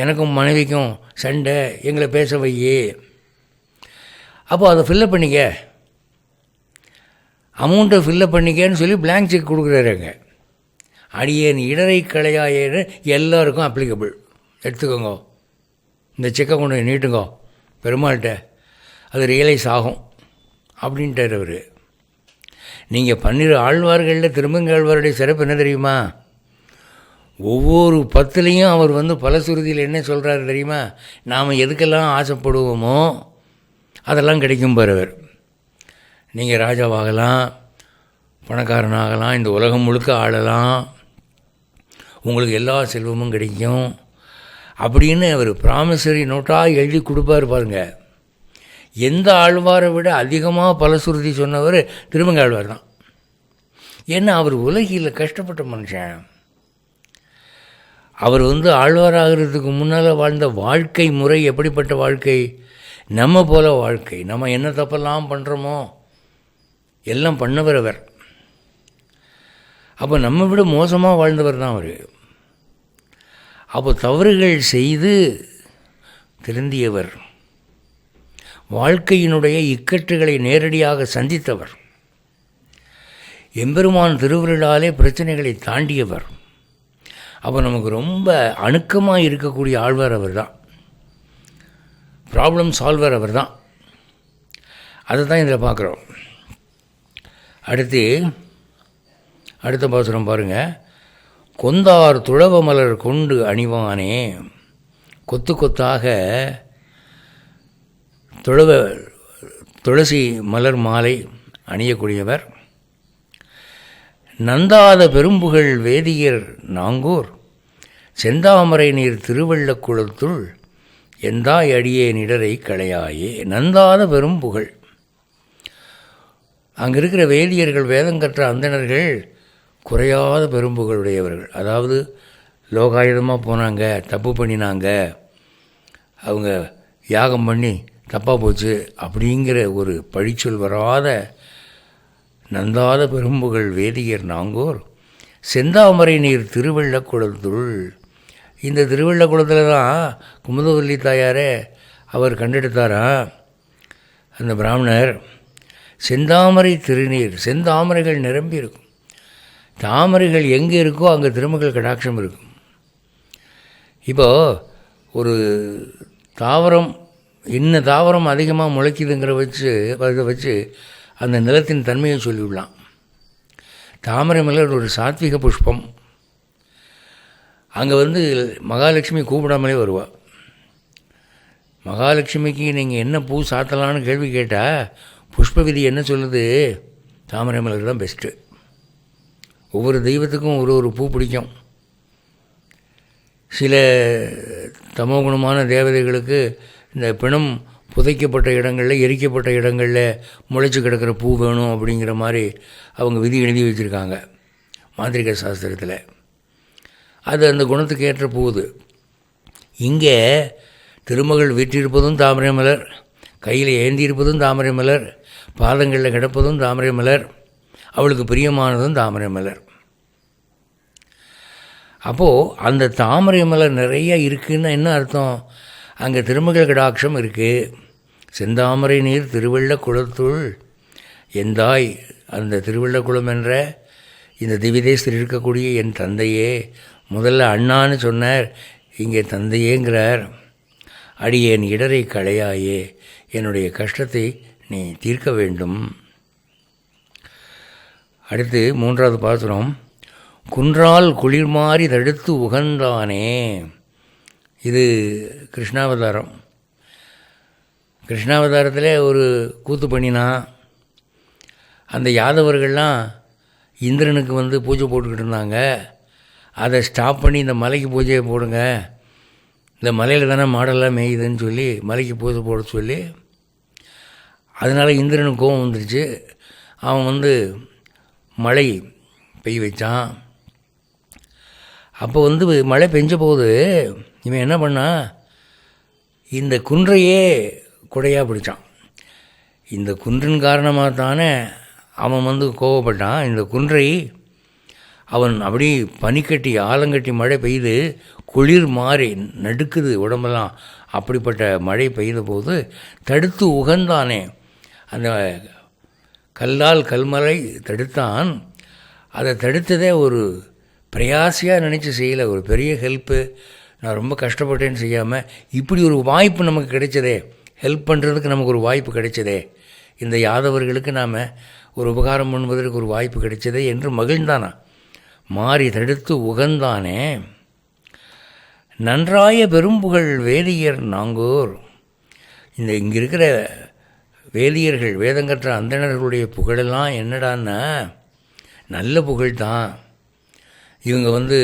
எனக்கும் மனைவிக்கும் சண்டை எங்களை பேச வை. அப்போது அதை ஃபில்லப் பண்ணிக்க, அமௌண்ட்டை ஃபில்லப் பண்ணிக்கன்னு சொல்லி பிளாங்க் செக் கொடுக்குறாருங்க. அடியேன் இடரை களையாயேன்னு எல்லாருக்கும் அப்ளிகபிள். எடுத்துக்கோங்க, இந்த செக்கை கொண்டு நீட்டுங்கோ பெருமாள்கிட்ட, அது ரியலைஸ் ஆகும் அப்படின்ட்டார் அவர். நீங்கள் 12 ஆழ்வார்களில் திருமங்கை ஆழ்வாருடைய சிறப்பு என்ன தெரியுமா? ஒவ்வொரு 10லையும் அவர் பலசுருதியில் என்ன சொல்கிறாரு தெரியுமா? நாம் எதுக்கெல்லாம் ஆசைப்படுவோமோ அதெல்லாம் கிடைக்கும் பாருவர். நீங்கள் ராஜாவாகலாம், பணக்காரனாகலாம், இந்த உலகம் முழுக்க ஆளலாம், உங்களுக்கு எல்லா செல்வமும் கிடைக்கும் அப்படின்னு அவர் ப்ராமிசரி நோட்டாக எழுதி கொடுப்பார் பாருங்க. எந்த ஆழ்வாரை விட அதிகமாக பலசுருதி சொன்னவர் திருமங்கை ஆழ்வார் தான். ஏன்னா அவர் உலகில் கஷ்டப்பட்ட மனுஷன். அவர் ஆழ்வாராகிறதுக்கு முன்னால் வாழ்ந்த வாழ்க்கை முறை எப்படிப்பட்ட வாழ்க்கை? நம்ம போல வாழ்க்கை. நம்ம என்ன தப்பெல்லாம் பண்ணுறோமோ எல்லாம் பண்ணவர் அவர். அப்போ நம்ம விட மோசமாக வாழ்ந்தவர் தான் அவர். அப்போ தவறுகள் செய்து திருந்தியவர், வாழ்க்கையினுடைய இக்கட்டுகளை நேரடியாக சந்தித்தவர், எம்பெருமான் திருவருளாலே பிரச்சனைகளை தாண்டியவர். அப்போ நமக்கு ரொம்ப அணுக்கமாக இருக்கக்கூடிய ஆழ்வார் அவர் தான், ப்ராப்ளம் சால்வர் அவர் தான். அதை தான் இதில் பார்க்குறோம். அடுத்த பாசுரம் பாருங்கள். கொந்தார் துளவ மலர் கொண்டு அணிவானே, கொத்து கொத்தாக துளசி மலர் மாலை அணியக்கூடியவர். நந்தாத பெரும்புகழ் வேதியர் நாங்கூர் செந்தாமரை நீர் திருவள்ளக்குளத்துள் எந்தாய் அடியே நிடரை களையாயே. நந்தாத பெரும்புகழ். அங்கே இருக்கிற வேதியர்கள், வேதங்கற்ற அந்தணர்கள் குறையாத பெரும்புகளுடையவர்கள். அதாவது லோகாயுதமாக போனாங்க, தப்பு பண்ணினாங்க, அவங்க யாகம் பண்ணி தப்பாக போச்சு அப்படிங்கிற ஒரு பழிச்சொல் வராத நந்தாத பெரும்புகள் வேதியர் நாங்கூர் செந்தாமரை நீர் திருவள்ளக்குளத்துள். இந்த திருவள்ளக்குளத்தில் தான் குமுதவல்லி தாயாரே அவர் கண்டெடுத்தாரா அந்த பிராமணர். செந்தாமரை திருநீர், செந்தாமரைகள் நிரம்பி இருக்கும். தாமரைகள் எங்கே இருக்கோ அங்கே திருமகள் கடாட்சம் இருக்கும். இப்போது ஒரு தாவரம் தாவரம் அதிகமாக முளைக்குதுங்கிற அதை வச்சு அந்த நிலத்தின் தன்மையை சொல்லிவிடலாம். தாமரை மலர் ஒரு சாத்விக புஷ்பம். அங்கே மகாலட்சுமி கூப்பிடாமலே வருவாள். மகாலட்சுமிக்கு நீங்கள் என்ன பூ சாத்தலான்னு கேள்வி கேட்டால் புஷ்ப விதி என்ன சொல்லுது? தாமரை மலர் தான் பெஸ்ட்டு. ஒவ்வொரு தெய்வத்துக்கும் ஒரு பூ பிடிக்கும். சில தமோகுணமான தேவதைகளுக்கு இந்த பிணம் புதைக்கப்பட்ட இடங்களில், எரிக்கப்பட்ட இடங்களில் முளைச்சி கிடக்கிற பூ வேணும் அப்படிங்கிற மாதிரி அவங்க விதி எழுதி வச்சுருக்காங்க மாந்திரிக சாஸ்திரத்தில். அது அந்த குணத்துக்கு ஏற்ற பூது. இங்கே திருமகள் வீற்றிருப்பதும் தாமரை மலர், கையில் ஏந்தியிருப்பதும் தாமரை மலர், பாதங்களில் கிடப்பதும் தாமரை மலர், அவளுக்கு பிரியமானதும் தாமரை மலர். அப்போது அந்த தாமரை மலர் நிறைய இருக்குதுன்னா என்ன அர்த்தம்? அங்கே திருமகள் கடாட்சம் இருக்குது. செந்தாமரை நீர் திருவெள்ள குளத்துள் எந்தாய், அந்த திருவெள்ள குளம் என்ற இந்த திவ்யதேசத்தில் இருக்கக்கூடிய என் தந்தையே, முதல்ல அண்ணான்னு சொன்னார், இங்கே தந்தையேங்கிறார். அடியேன் இடரை களையாயே, என்னுடைய கஷ்டத்தை நீ தீர்க்க வேண்டும். அடுத்து 3வது பாசுரம். குன்றால் குளிர்மாறி தடுத்து உகந்தானே. இது கிருஷ்ணாவதாரம். கிருஷ்ணாவதாரத்தில் ஒரு கூத்து பண்ணினா, அந்த யாதவர்கள்லாம் இந்திரனுக்கு பூஜை போட்டுக்கிட்டு இருந்தாங்க. அதை ஸ்டாப் பண்ணி இந்த மலைக்கு பூஜையை போடுங்க, இந்த மலையில் தானே மாடெல்லாம் மேயுதுன்னு சொல்லி மலைக்கு பூஜை போட சொல்லி, அதனால் இந்திரனுக்கு கோபம் வந்துருச்சு. அவன் மழை பெய்ய வச்சான். அப்போ மழை பெஞ்ச போது இவன் என்ன பண்ணான்? இந்த குன்றையே குடையாக பிடிச்சான். இந்த குன்றின் காரணமாக தானே அவன் கோவப்பட்டான். இந்த குன்றை அவன் அப்படி பனிக்கட்டி ஆலங்கட்டி மழை பெய்து குளிர் மாறி நடுக்குது உடம்பெல்லாம். அப்படிப்பட்ட மழை பெய்த போது தடுத்து உகந்தானே. அந்த கல்லால் கல்மலை தடுத்தான். அதை தடுத்ததே ஒரு பிரயாசியாக நினச்சி செய்யலை, ஒரு பெரிய ஹெல்ப்பு. நான் ரொம்ப கஷ்டப்பட்டேன்னு செய்யாமல் இப்படி ஒரு வாய்ப்பு நமக்கு கிடைச்சதே, ஹெல்ப் பண்ணுறதுக்கு நமக்கு ஒரு வாய்ப்பு கிடைச்சதே, இந்த யாதவர்களுக்கு நாம் ஒரு உபகாரம் பண்ணுவதற்கு ஒரு வாய்ப்பு கிடைச்சதே என்று மகிழ்ந்தானா. மாறி தடுத்து உகந்தானே. நன்றாய பெரும்புகழ் வேதியர் நாங்கூர். இங்கே இருக்கிற வேதியர்கள், வேதங்கற்ற அந்தணர்களுடைய புகழெல்லாம் என்னடான்னா நல்ல புகழ்தான். இவங்க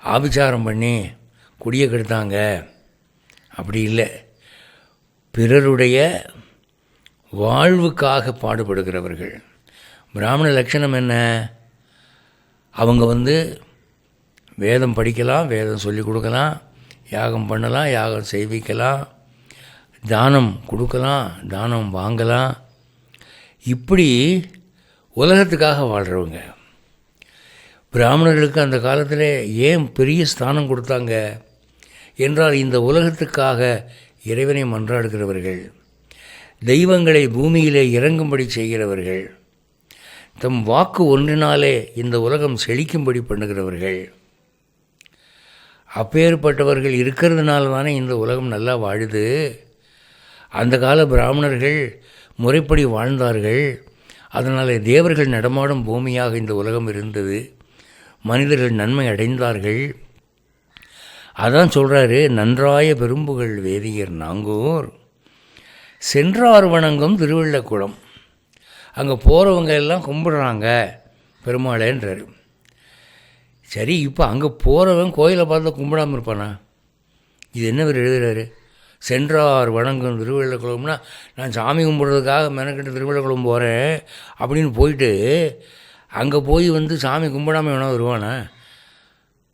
ஆபிச்சாரம் பண்ணி குடியை கெடுத்தாங்க அப்படி இல்லை. பிறருடைய வாழ்வுக்காக பாடுபடுகிறவர்கள். பிராமண லட்சணம் என்ன? அவங்க வேதம் படிக்கலாம், வேதம் சொல்லிக் கொடுக்கலாம், யாகம் பண்ணலாம், யாகம் செய்விக்கலாம், தானம் கொடுக்கலாம், தானம் வாங்கலாம். இப்படி உலகத்துக்காக வாழ்கிறவங்க. பிராமணர்களுக்கு அந்த காலத்தில் ஏன் பெரிய ஸ்தானம் கொடுத்தாங்க என்றால், இந்த உலகத்துக்காக இறைவனை மன்றாடுகிறவர்கள், தெய்வங்களை பூமியிலே இறங்கும்படி செய்கிறவர்கள், தம் வாக்கு ஒன்றினாலே இந்த உலகம் செழிக்கும்படி பண்ணுகிறவர்கள். அப்பேற்பட்டவர்கள் இருக்கிறதுனால தானே இந்த உலகம் நல்லா வாழுது. அந்த கால பிராமணர்கள் முறைப்படி வாழ்ந்தார்கள். அதனால் தேவர்கள் நடமாடும் பூமியாக இந்த உலகம் இருந்தது. மனிதர்கள் நன்மை அடைந்தார்கள். அதான் சொல்கிறாரு, நன்றாய பெரும்புகழ் வேதியர் நாங்கூர் சென்றார் வணங்கும் திருவள்ளக்குளம். அங்கே போகிறவங்க எல்லாம் கும்பிடுறாங்க பெருமாளேன்றார். சரி, இப்போ அங்கே போகிறவன் கோயிலை பார்த்து கும்பிடாமல் இருப்பானா? இது என்ன பேர் எழுதுகிறாரு? சென்றார் வணங்கும் திருவள்ளக்குளம்னா, நான் சாமி கும்பிட்றதுக்காக மெனக்கிட்டு திருவள்ளக்குளம் போகிறேன் அப்படின்னு போயிட்டு அங்கே போய் சாமி கும்பிடாமல் வேணா வருவானா?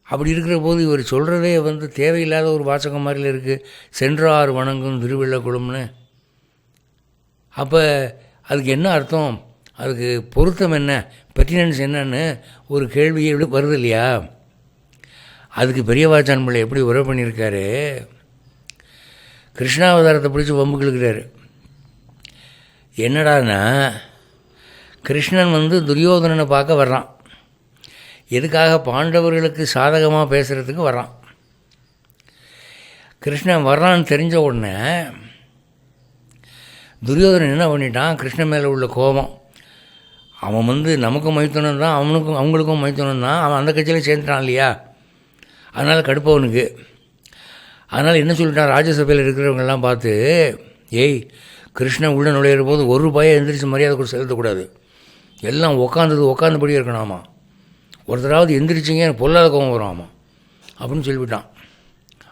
அப்படி இருக்கிற போது இவர் சொல்கிறதே தேவையில்லாத ஒரு வாசகம் மாதிரில இருக்குது, சென்றார் வணங்கும் திருவள்ளக்குளம்னு. அப்போ அதுக்கு என்ன அர்த்தம்? அதுக்கு பொருத்தம் என்ன, பெர்டினன்ஸ் என்னன்னு ஒரு கேள்வி வருது இல்லையா? அதுக்கு பெரியவாச்சான் பிள்ளை எப்படி உரை பண்ணியிருக்காரு? கிருஷ்ணாவதாரத்தை பிடிச்சி வம்புக்களுக்கிறாரு. என்னடான்னா, கிருஷ்ணன் துரியோதனனை பார்க்க வர்றான். எதுக்காக? பாண்டவர்களுக்கு சாதகமாக பேசுகிறதுக்கு வர்றான். கிருஷ்ணன் வர்றான்னு தெரிஞ்ச உடனே துரியோதனன் என்ன பண்ணிட்டான், கிருஷ்ணன் மேலே உள்ள கோபம், அவன் நமக்கும் மைத்துனன் தான், அவங்களுக்கும் மைத்துனன் தான், அவன் அந்த கட்சியில் சேர்ந்துட்டான் இல்லையா, அதனால் கடுப்பவனுக்கு. அதனால் என்ன சொல்லிட்டான், ராஜ்யசபையில் இருக்கிறவங்கெல்லாம் பார்த்து, ஏய் கிருஷ்ணன் உள்ள நுழையிற போது ஒரு ரூபாயை எந்திரிச்சு மரியாதை கூட செலுத்தக்கூடாது, எல்லாம் உட்காந்தபடி இருக்கணாமா, ஒருத்தராவது எந்திரிச்சிங்க எனக்கு பொல்லாத கோபம் வரும் அப்படின்னு சொல்லிவிட்டான்.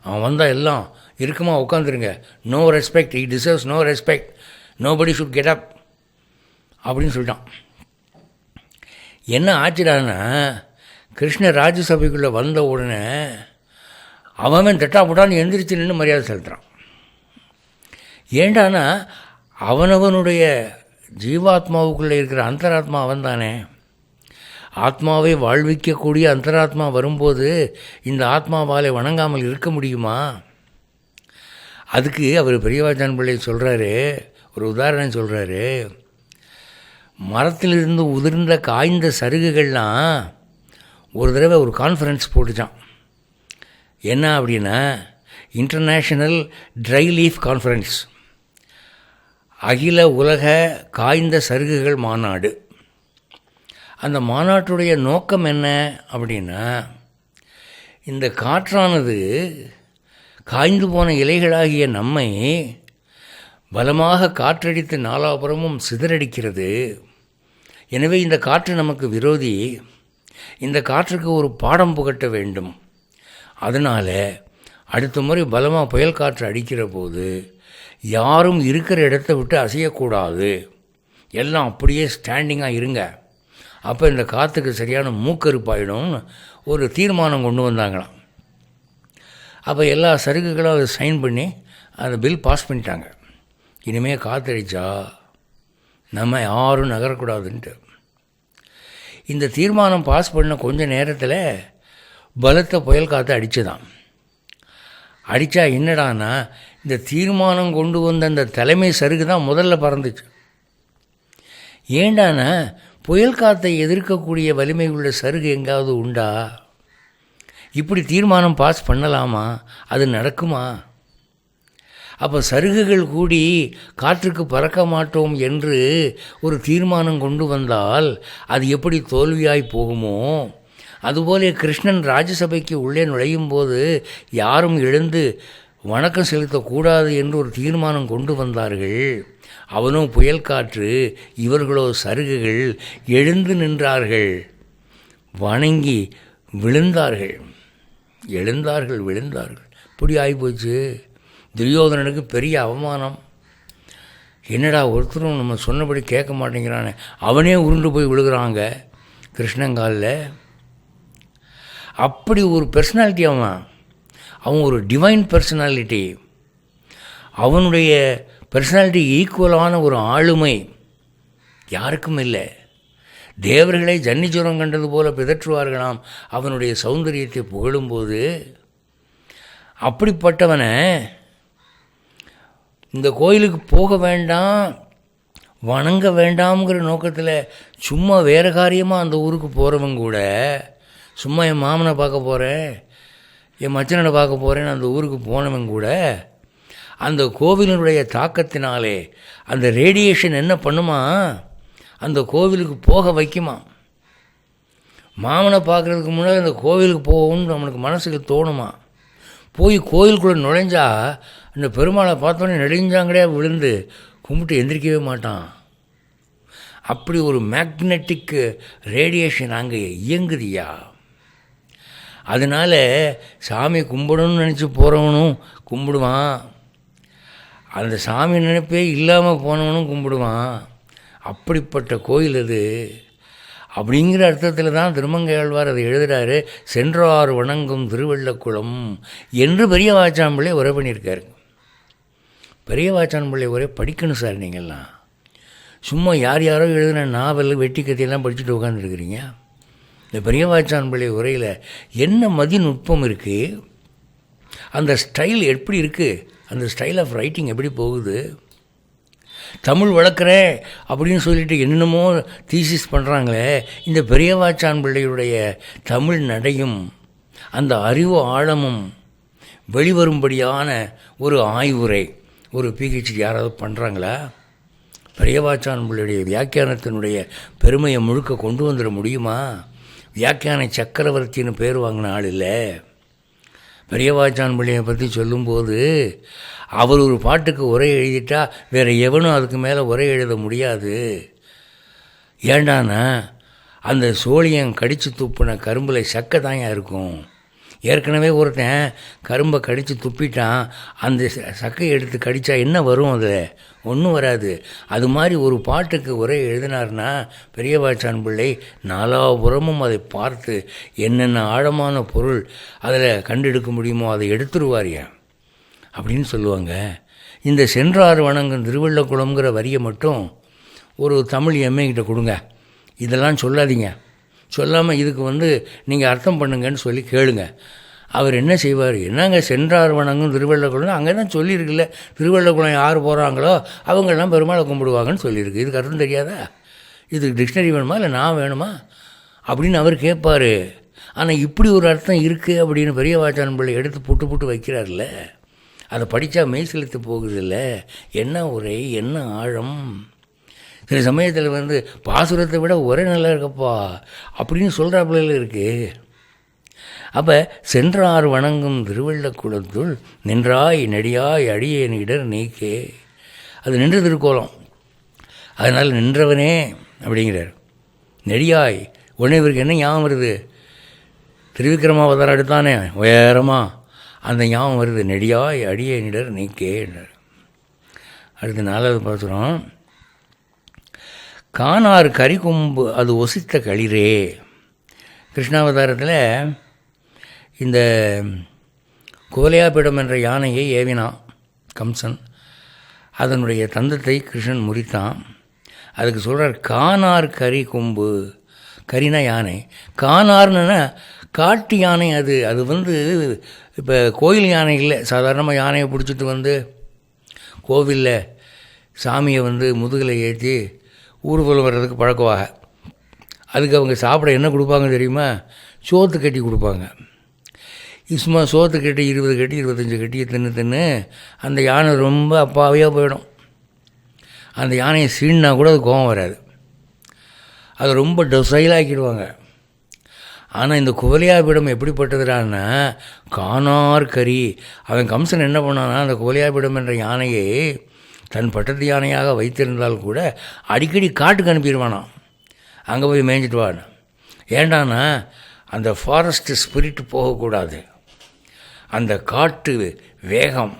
அவன் வந்தால் எல்லாம் இருக்குமா உட்காந்துருங்க, no respect, he deserves no respect, nobody should get up அப்படின்னு சொல்லிட்டான். என்ன ஆச்சுடான்னா, கிருஷ்ணர் ராஜ்யசபைக்குள்ளே வந்த உடனே அவன் தட்டா போட்டான்னு எந்திரிச்சு நின்று மரியாதை செலுத்துகிறான். ஏண்டானா அவனவனுடைய ஜீவாத்மாவுக்குள்ளே இருக்கிற அந்தராத்மா அவன் தானே. ஆத்மாவை வாழ்விக்கக்கூடிய அந்தராத்மா வரும்போது இந்த ஆத்மாவால் வணங்காமல் இருக்க முடியுமா? அதுக்கு அவர் பெரியவாச்சான் பிள்ளை சொல்கிறாரு, ஒரு உதாரணம் சொல்கிறாரு. மரத்திலிருந்து உதிர்ந்த காய்ந்த சருகுகள்லாம் ஒரு தடவை ஒரு கான்ஃபரன்ஸ் போட்டுச்சான். என்ன அப்படின்னா, இன்டர்நேஷ்னல் ட்ரை லீஃப் கான்ஃபரன்ஸ், அகில உலக காய்ந்த சருகுகள் மாநாடு. அந்த மாநாட்டுடைய நோக்கம் என்ன அப்படின்னா, இந்த காற்றானது காய்ந்து போன இலைகளாகிய நம்மை பலமாக காற்றடித்து நாலாபுறமும் சிதறடிக்கிறது. எனவே இந்த காற்று நமக்கு விரோதி, இந்த காற்றுக்கு ஒரு பாடம் புகட்ட வேண்டும். அதனால் அடுத்த முறை பலமாக புயல் காற்று அடிக்கிற போது யாரும் இருக்கிற இடத்த விட்டு அசையக்கூடாது, எல்லாம் அப்படியே ஸ்டாண்டிங்காக இருங்க, அப்போ இந்த காற்றுக்கு சரியான மூக்கறுப்பாயிடும்னு ஒரு தீர்மானம் கொண்டு வந்தாங்களாம். அப்போ எல்லா சருக்குகளும் அதை சைன் பண்ணி அந்த பில் பாஸ் பண்ணிட்டாங்க. இனிமேல் காற்றடிச்சா நம்ம யாரும் நகரக்கூடாதுன்ட்டு. இந்த தீர்மானம் பாஸ் பண்ண கொஞ்ச நேரத்தில் பலத்த புயல் காற்று அடிச்சுதான். அடித்தா என்னடானா, இந்த தீர்மானம் கொண்டு வந்த அந்த தலைமை சருகு தான் முதல்ல பறந்துச்சு. ஏண்டானா புயல் காற்றை எதிர்க்கக்கூடிய வலிமை உள்ள சருகு எங்காவது உண்டா? இப்படி தீர்மானம் பாஸ் பண்ணலாமா? அது நடக்குமா? அப்போ சருகுகள் கூடி காற்றுக்கு பறக்க மாட்டோம் என்று ஒரு தீர்மானம் கொண்டு வந்தால் அது எப்படி தோல்வியாய் போகுமோ, அதுபோல கிருஷ்ணன் ராஜ்யசபைக்கு உள்ளே நுழையும் போது யாரும் எழுந்து வணக்கம் செலுத்தக்கூடாது என்று ஒரு தீர்மானம் கொண்டு வந்தார்கள். அவனோ புயல் காற்று, இவர்களோ சருகுகள் எழுந்து நின்றார்கள், வணங்கி விழுந்தார்கள், விழுந்தார்கள். இப்படி ஆகிப்போச்சு. துரியோதனனுக்கு பெரிய அவமானம். என்னடா ஒருத்தரும் நம்ம சொன்னபடி கேட்க மாட்டேங்கிறானே, அவனே உருண்டு போய் விழுகிறாங்க கிருஷ்ணங்காலில். அப்படி ஒரு பர்சனாலிட்டி அவன் ஒரு டிவைன் பர்சனாலிட்டி. அவனுடைய பர்சனாலிட்டி ஈக்குவலான ஒரு ஆளுமை யாருக்கும் இல்லை. தேவர்களை ஜன்னிச்சுரம் கண்டது போல பிதற்றுவார்களாம் அவனுடைய சௌந்தரியத்தை புகழும்போது. அப்படிப்பட்டவனை இந்த கோயிலுக்கு போக வேண்டாம், வணங்க வேண்டாம்ங்கிற நோக்கத்தில் சும்மா வேறு காரியமாக அந்த ஊருக்கு போகிறவங்க கூட, சும்மா என் மாமனை பார்க்க போகிறேன், என் மச்சனனை பார்க்க போகிறேன்னு அந்த ஊருக்கு போனவங்க கூட அந்த கோவிலினுடைய தாக்கத்தினாலே அந்த ரேடியேஷன் என்ன பண்ணுமா, அந்த கோவிலுக்கு போக வைக்குமா. மாமனை பார்க்குறதுக்கு முன்னாடி அந்த கோவிலுக்கு போகணும்னு நம்மளுக்கு மனசுக்கு தோணுமா. போய் கோயிலுக்குள்ளே நுழைஞ்சா அந்த பெருமாளை பார்த்தோன்னே நெடுஞ்சாங்கடையாக விழுந்து கும்பிட்டு எந்திரிக்கவே மாட்டான். அப்படி ஒரு மேக்னெட்டிக் ரேடியேஷன் அங்கே இயங்குதியா. அதனால் சாமி கும்பிடணும்னு நினச்சி போகிறவனும் கும்பிடுவான், அந்த சாமி நினைப்பே இல்லாமல் போனவனும் கும்பிடுவான். அப்படிப்பட்ட கோயில் அது. அப்படிங்கிற அர்த்தத்தில் தான் திருமங்கையாழ்வார் அதை எழுதுகிறாரு. சென்றார் வணங்கும் திருவள்ளக்குளம் என்று பெரிய வாச்சாம்பிள்ளை உரை பண்ணியிருக்காரு. பெரிய வாச்சாம்பிள்ளை உரை படிக்கணும் சார். நீங்கள்லாம் சும்மா யாரோ எழுதின நாவல் வெட்டி கதையெல்லாம் படிச்சுட்டு உட்காந்துருக்குறீங்க. இந்த பெரிய வாச்சாம்பிள்ளை உரையில் என்ன மதிநுட்பம் இருக்குது, அந்த ஸ்டைல் எப்படி இருக்குது, அந்த ஸ்டைல் ஆஃப் ரைட்டிங் எப்படி போகுது. தமிழ் வளர்க்குறேன் அப்படின்னு சொல்லிட்டு என்னென்னமோ தீசிஸ் பண்ணுறாங்களே, இந்த பெரியவாச்சான் பிள்ளையுடைய தமிழ் நடையும் அந்த அறிவு ஆழமும் வெளிவரும்படியான ஒரு ஆய்வுரை, ஒரு பிஹெச்டி யாராவது பண்ணுறாங்களா? பெரியவாச்சான் பிள்ளையுடைய வியாக்கியானத்தினுடைய பெருமையை முழுக்க கொண்டு வந்துட முடியுமா? வியாக்கியான சக்கரவர்த்தின்னு பேர் வாங்கின ஆள் இல்லை. பெரியவாச்சான் பிள்ளையை பற்றி சொல்லும்போது அவர் ஒரு பாட்டுக்கு உரை எழுதிட்டா வேறு எவனும் அதுக்கு மேலே உரை எழுத முடியாது. ஏண்டானா அந்த சோழியன் கடித்து துப்புன கரும்பில் சக்கை தாங்க இருக்கும். ஏற்கனவே ஒருத்தன் கரும்பை கடித்து துப்பிட்டான், அந்த சக்கையை எடுத்து கடித்தா என்ன வரும்? அதில் ஒன்றும் வராது. அது மாதிரி ஒரு பாட்டுக்கு உரை எழுதினார்னா பெரியவாச்சான் பிள்ளை நாலாபுறமும் அதை பார்த்து என்னென்ன ஆழமான பொருள் அதில் கண்டெடுக்க முடியுமோ அதை எடுத்துருவாரியா அப்படின்னு சொல்லுவாங்க. இந்த சென்றார் வணங்கும் திருவள்ளக்குளம்ங்கிற வரியை மட்டும் ஒரு தமிழ் எம்ஏகிட்ட கொடுங்க. இதெல்லாம் சொல்லாதீங்க, சொல்லாமல் இதுக்கு நீங்கள் அர்த்தம் பண்ணுங்கன்னு சொல்லி கேளுங்க. அவர் என்ன செய்வார்? என்னங்க சென்றார் வணங்கும் திருவள்ளக்குளம், அங்கே தான் சொல்லியிருக்குல்ல, திருவள்ளக்குளம் யார் போகிறாங்களோ அவங்கெல்லாம் பெருமாளை கும்பிடுவாங்கன்னு சொல்லியிருக்கு. இதுக்கு அர்த்தம் தெரியாதா? இதுக்கு டிக்ஷனரி வேணுமா இல்லை நான் வேணுமா அப்படின்னு அவர் கேட்பார். ஆனால் இப்படி ஒரு அர்த்தம் இருக்குது அப்படின்னு பெரியவாச்சான் பிள்ளை எடுத்து புட்டு வைக்கிறார்ல, அதை படித்தா மெய் செலுத்து போகுதில்ல. என்ன உரை, என்ன ஆழம்! சில சமயத்தில் பாசுரத்தை விட ஒரே நல்லா இருக்கப்பா அப்படின்னு சொல்கிறாப்புல இருக்குது. அப்போ சென்றார் வணங்கும் திருவள்ளக்குளத்துள் நின்றாய் நெடியாய் அடியேன் இடர் நீக்கே, அது நின்ற திருக்கோலம். அதனால் நின்றவனே அப்படிங்கிறார். நெடியாய் உடனே இவருக்கு என்ன ஞாபகம் வருது? திருவிக்கிரமாவதாரம் எடுத்தானே உயரமாக, அந்த ஞாபகம் வருது. நெடியாய் அடியேன் இடர் நீக்கே என்றார். அடுத்து 4வது பாசுரம். காணார் கரிகொம்பு அது ஒசித்த களிரே. கிருஷ்ணாவதாரத்தில் இந்த குவலையாபீடம் என்ற யானையை ஏவினான் கம்சன். அதனுடைய தந்தத்தை கிருஷ்ணன் முறித்தான். அதுக்கு சொல்கிறார் காணார் கரி கொம்பு. கரினா யானை, காணார்னா காட்டு யானை. அது இப்போ கோயில் யானை இல்லை. சாதாரணமாக யானையை பிடிச்சிட்டு கோவிலில் சாமியை முதுகில் ஏற்றி ஊர்வலம் வர்றதுக்கு பழக்குவாங்க. அதுக்கு அவங்க சாப்பிட என்ன கொடுப்பாங்க தெரியுமா? சோத்து கட்டி கொடுப்பாங்க. சும்மா சோத்து கட்டி 20 கட்டி 25 கட்டியை தின்னு அந்த யானை ரொம்ப அப்பாவியாக போயிடும். அந்த யானையை சீன்னா கூட அது கோபம் வராது. அதை ரொம்ப டொசைலாக்கிடுவாங்க. ஆனால் இந்த குவலையாபீடம் எப்படிப்பட்டதுடான்னா காணார் கரி. அவன் கம்சன் என்ன பண்ணான்னா அந்த குவலையாபீடம் என்ற யானையை தன் பட்டத்து யானையாக வைத்திருந்தால் கூட அடிக்கடி காட்டுக்கு அனுப்பிடுவானான். அங்கே போய் மேய்ஞ்சிட்டு வான். ஏண்டானா அந்த ஃபாரஸ்ட் ஸ்பிரிட் போகக்கூடாது, அந்த காட்டு வேகம்.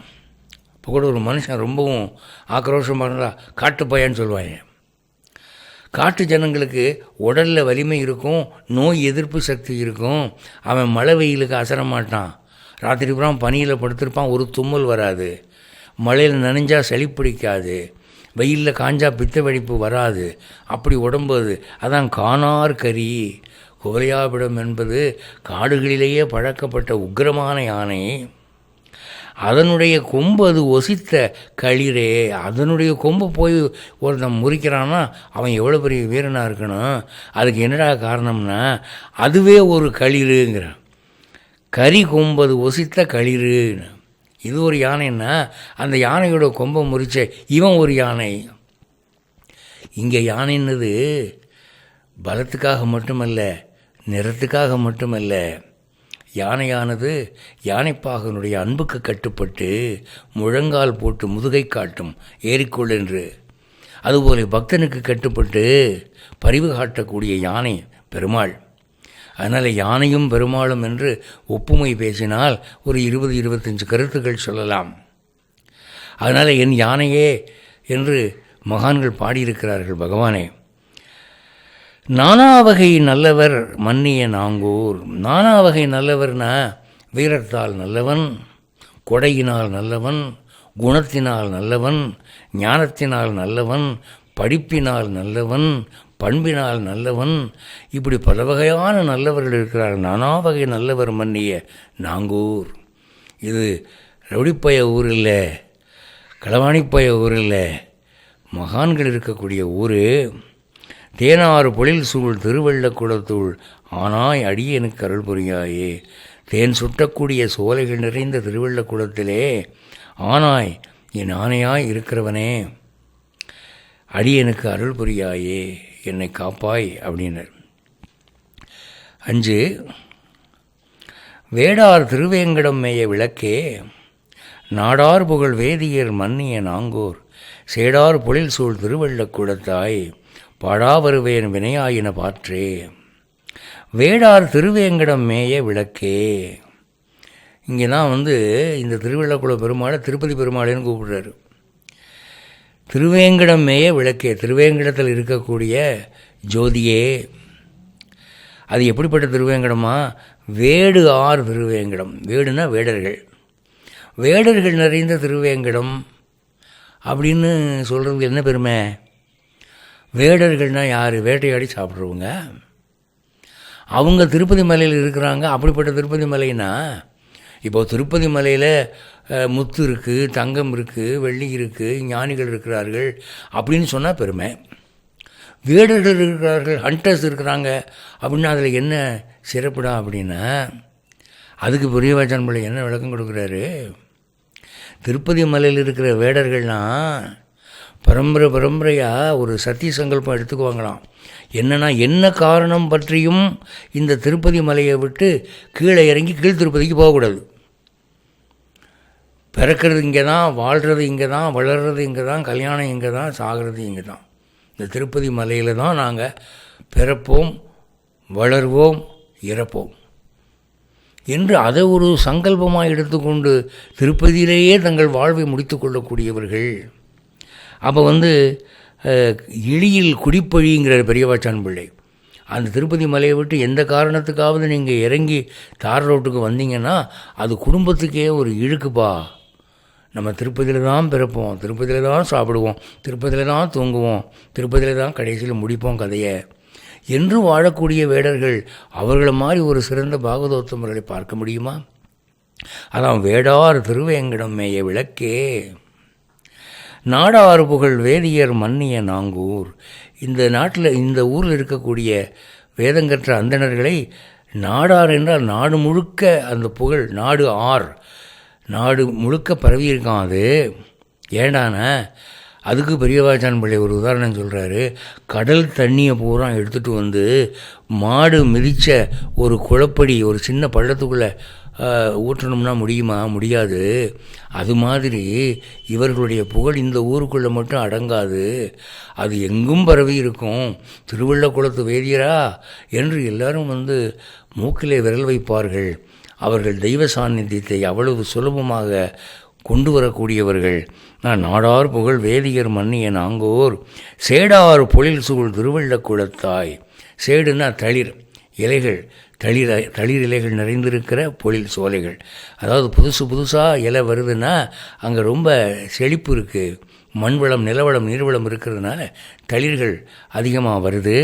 இப்போ கூட ஒரு மனுஷன் ரொம்பவும் ஆக்ரோஷமாக இருந்தால் காட்டு பையன்னு சொல்லுவாங்க. காட்டு ஜனங்களுக்கு உடலில் வலிமை இருக்கும், நோய் எதிர்ப்பு சக்தி இருக்கும். அவன் மழை வெயிலுக்கு அசர மாட்டான். ராத்திரி பூரா பனியில் படுத்திருப்பான், ஒரு தும்மல் வராது. மழையில் நனைஞ்சால் சளி பிடிக்காது, வெயிலில் காஞ்சா பித்த வெடிப்பு வராது. அப்படி உடம்பு அது. அதான் காணார் கரி. குவலையாபீடம் என்பது காடுகளிலேயே பழக்கப்பட்ட உக்கிரமான யானை. அதனுடைய கொம்பு அது ஒசித்த களிரே. அதனுடைய கொம்பு போய் ஒருத்தன் முறிக்கிறான்னா அவன் எவ்வளோ பெரிய வீரனாக இருக்கணும். அதுக்கு என்னடா காரணம்னா அதுவே ஒரு களிருங்கிறான். கரி கொம்பு அது ஒசித்த களிருன்னு. இது ஒரு யானைன்னா அந்த யானையோட கொம்பை முறிச்ச இவன் ஒரு யானை. இங்கே யானைன்னது பலத்துக்காக மட்டுமல்ல, நிறத்துக்காக மட்டுமல்ல. யானையானது யானைப்பாகனுடைய அன்புக்கு கட்டுப்பட்டு முழங்கால் போட்டு முதுகை காட்டும் ஏறிக்கொள் என்று. அதுபோல பக்தனுக்கு கட்டுப்பட்டு பரிவு காட்டக்கூடிய யானை பெருமாள். அதனால் யானையும் பெருமாளும் என்று ஒப்புமை பேசினால் ஒரு 20-25 கருத்துக்கள் சொல்லலாம். அதனால் என் யானையே என்று மகான்கள் பாடியிருக்கிறார்கள் பகவானே. நானா வகை நல்லவர் மன்னிய நாங்கூர். நானா வகை நல்லவர்னா வீரத்தால் நல்லவன், கொடையினால் நல்லவன், குணத்தினால் நல்லவன், ஞானத்தினால் நல்லவன், படிப்பினால் நல்லவன், பண்பினால் நல்லவன். இப்படி பல வகையான நல்லவர்கள் இருக்கிறார்கள். நானா வகை நல்லவர் மன்னிய நாங்கூர். இது ரவுடிப்பய ஊர் இல்லை, களவாணிப்பய ஊர் இல்லை, மகான்கள் இருக்கக்கூடிய ஊர். தேனாறு பொழில் சூழ் திருவள்ளக்குளத்துள் ஆனாய் அடியனுக்கு அருள் புரியாயே. தேன் சுட்டக்கூடிய சோலைகள் நிறைந்த திருவள்ளக்குளத்திலே ஆனாய் என் ஆணையாய் இருக்கிறவனே, அடியனுக்கு அருள் புரியாயே, என்னை காப்பாய் அப்படின்னார். 5 வேடார் திருவேங்கடம் மேய விளக்கே, நாடார் புகழ் வேதியர் மன்னிய நாங்கூர், சேடார் பொழில் சூழ் திருவள்ளக்குளத்தாய், பாடா வருவேன் வினையாயின பாற்றே. வேடார் திருவேங்கடம் மேய விளக்கே, இங்கே தான் இந்த திருவள்ளக்குள பெருமாளை திருப்பதி பெருமாளேன்னு கூப்பிடுறாரு. திருவேங்கடம் மேய விளக்கே, திருவேங்கடத்தில் இருக்கக்கூடிய ஜோதியே. அது எப்படிப்பட்ட திருவேங்கடமா? வேடு ஆர் திருவேங்கடம். வேடுனா வேடர்கள், வேடர்கள் நிறைந்த திருவேங்கடம் அப்படின்னு சொல்கிறது என்ன பெருமை? வேடர்கள்னால் யார்? வேட்டையாடி சாப்பிட்றவங்க. அவங்க திருப்பதி மலையில் இருக்கிறாங்க. அப்படிப்பட்ட திருப்பதி மலைனா, இப்போது திருப்பதி மலையில் முத்து இருக்குது, தங்கம் இருக்குது, வெள்ளி இருக்குது, ஞானிகள் இருக்கிறார்கள் அப்படின்னு சொன்னால் பெருமை. வேடர்கள் இருக்கிறார்கள், ஹண்டர்ஸ் இருக்கிறாங்க அப்படின்னா அதில் என்ன சிறப்புடா அப்படின்னா, அதுக்கு பெரியவாச்சான் பிள்ளை என்ன விளக்கம் கொடுக்குறாரு? திருப்பதி மலையில் இருக்கிற வேடர்கள்னால் பரம்பரையாக ஒரு சத்திய சங்கல்பம் எடுத்துக்குவாங்களாம். என்னென்னா, என்ன காரணம் பற்றியும் இந்த திருப்பதி மலையை விட்டு கீழே இறங்கி கீழ் திருப்பதிக்கு போகக்கூடாது. பிறக்கிறது இங்கே தான், வாழ்கிறது இங்கே தான், வளர்கிறது இங்கே தான், கல்யாணம் இங்கே தான், சாகிறது இங்கே தான். இந்த திருப்பதி மலையில் தான் நாங்கள் பிறப்போம், வளர்வோம், இறப்போம் என்று அதை ஒரு சங்கல்பமாக எடுத்துக்கொண்டு திருப்பதியிலேயே தங்கள் வாழ்வை முடித்து கொள்ளக்கூடியவர்கள். அப்போ இழியில் குடிப்பழிங்கிற பெரியவாச்சான் பிள்ளை, அந்த திருப்பதி மலையை விட்டு எந்த காரணத்துக்காவது நீங்கள் இறங்கி தார் ரோட்டுக்கு வந்தீங்கன்னா அது குடும்பத்துக்கே ஒரு இழுக்குப்பா. நம்ம திருப்பதியில் தான் பிறப்போம், திருப்பதியில் தான் சாப்பிடுவோம், திருப்பதியில் தான் தூங்குவோம், திருப்பதியில் தான் கடைசியில் முடிப்போம் கதையை என்று வாழக்கூடிய வேடர்கள். அவர்களை மாதிரி ஒரு சிறந்த பாகவதோத்தமர்களை பார்க்க முடியுமா? அதான் வேடார் திருவேங்கடம் மேய விளக்கே, நாடார் புகழ் வேதியர் மன்னிய நாங்கூர். இந்த நாட்டில், இந்த ஊரில் இருக்கக்கூடிய வேதங்கற்ற அந்தணர்களை நாடார் என்றால் நாடு முழுக்க அந்த புகழ், நாடு முழுக்க பரவி இருக்கான். அது ஏண்டான அதுக்கு பெரியவாச்சான் பிள்ளை ஒரு உதாரணம் சொல்கிறாரு. கடல் தண்ணியை பூரா எடுத்துகிட்டு மாடு மிதித்த ஒரு குளப்படி ஒரு சின்ன பள்ளத்துக்குள்ளே ஊற்றணும்னா முடியுமா? முடியாது. அது மாதிரி இவர்களுடைய புகழ் இந்த ஊருக்குள்ளே மட்டும் அடங்காது, அது எங்கும் பரவி இருக்கும். திருவள்ளக்குளத்து வேதியரா என்று எல்லாரும் மூக்கிலே விரல் வைப்பார்கள். அவர்கள் தெய்வ சாநித்தியத்தை அவ்வளவு சுலபமாக கொண்டு வரக்கூடியவர்கள். நான் நாடார் புகழ் வேதியர் மன்னிய நாங்கோர், சேடார் பொழில் சூழ் திருவள்ளக்குளத்தாய். சேடுனா தளிர் இலைகள், தளிர் இலைகள் நிறைந்திருக்கிற பொழில் சோலைகள். அதாவது புதுசாக இலை வருதுன்னா அங்கே ரொம்ப செழிப்பு இருக்குது, மண்வளம், நிலவளம், நீர்வளம் இருக்கிறதுனால தளிர்கள் அதிகமாக வருது.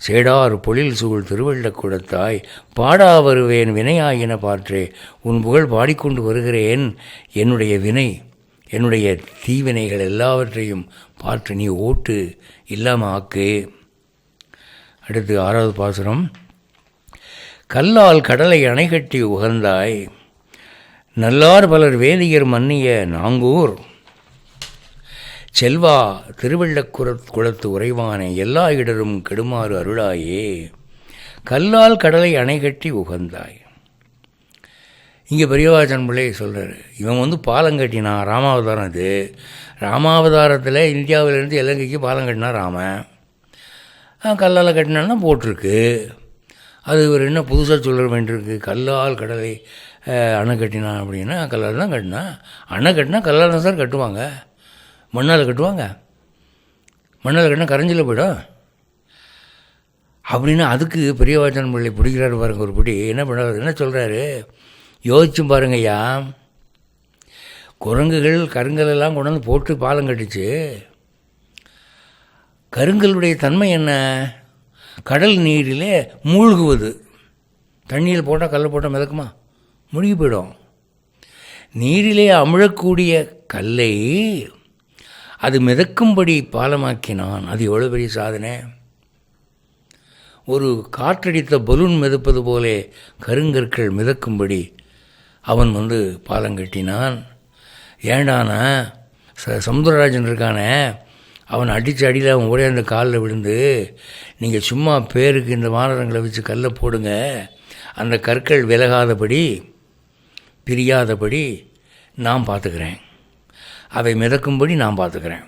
சேடார் பொழில் சூழ் திருவள்ளக்குளத்தாய், பாடா வருவேன் வினையாயின பாற்றே. உன் புகழ் பாடிக்கொண்டு வருகிறேன். என்னுடைய தீவினைகள் எல்லாவற்றையும் பாற்று நீ ஓட்டு இல்லாமல் ஆக்கு. அடுத்து 6வது பாசுரம். கல்லால் கடலை அணைகட்டி உகந்தாய், நல்லார் பலர் வேதியர் மன்னிய நாங்கூர், செல்வா திருவள்ளக்குளத்து உறைவானே, எல்லா இடரும் கெடுமாறு அருளாயே. கல்லால் கடலை அணைகட்டி உகந்தாய். இங்கே பெரியவாச்சான் பிள்ளை சொல்கிறார், இவன் பாலம் கட்டினான். ராமாவதாரம் இது. ராமாவதாரத்தில் இந்தியாவிலேருந்து இலங்கைக்கு பாலம் கட்டினா ராமன். கல்லால் கட்டினான்னா போட்டிருக்கு. அது இவர் என்ன புதுசாக சொல்ல வேண்டியிருக்கு? கல்லால் கடலை அணை கட்டினான் அப்படின்னா கல்லால் தான் கட்டினா. அணை கட்டினா கல்லால் தான் சார் கட்டுவாங்க. மண்ணால் கட்டுவாங்க? மண்ணால் கட்டினா கரைஞ்சில் போய்டும் அப்படின்னா அதுக்கு பெரியவாச்சான் பிள்ளை பிடிக்கிறாரு பாருங்க ஒரு பிடி. என்ன சொல்கிறாரு யோசிச்சும் பாருங்கய்யா. குரங்குகள் கருங்கலெல்லாம் கொண்டாந்து போட்டு பாலம் கட்டுச்சு. கருங்கலுடைய தன்மை என்ன? கடல் நீரிலே மூழ்குவது. தண்ணியில் போட்டால் கல்லை போட்டால் மிதக்குமா? முழுகி போயிடும். நீரிலே அமிழக்கூடிய கல்லை அது மிதக்கும்படி பாலமாக்கினான். அது எவ்வளோ பெரிய சாதனை! ஒரு காற்றடித்த பலூன் மிதப்பது போலே கருங்கற்கள் மிதக்கும்படி அவன் பாலம் கட்டினான். ஏண்டானா சமுத்திரராஜன் இருக்கானே, அவன் அடித்து அடியில் அவன் ஒரே அந்த காலில் விழுந்து, நீங்கள் சும்மா பேருக்கு இந்த வானரங்களை வச்சு கல்லை போடுங்க, அந்த கற்கள் விலகாதபடி பிரியாதபடி நான் பார்த்துக்கிறேன், அவை மிதக்கும்படி நான் பார்த்துக்கிறேன்,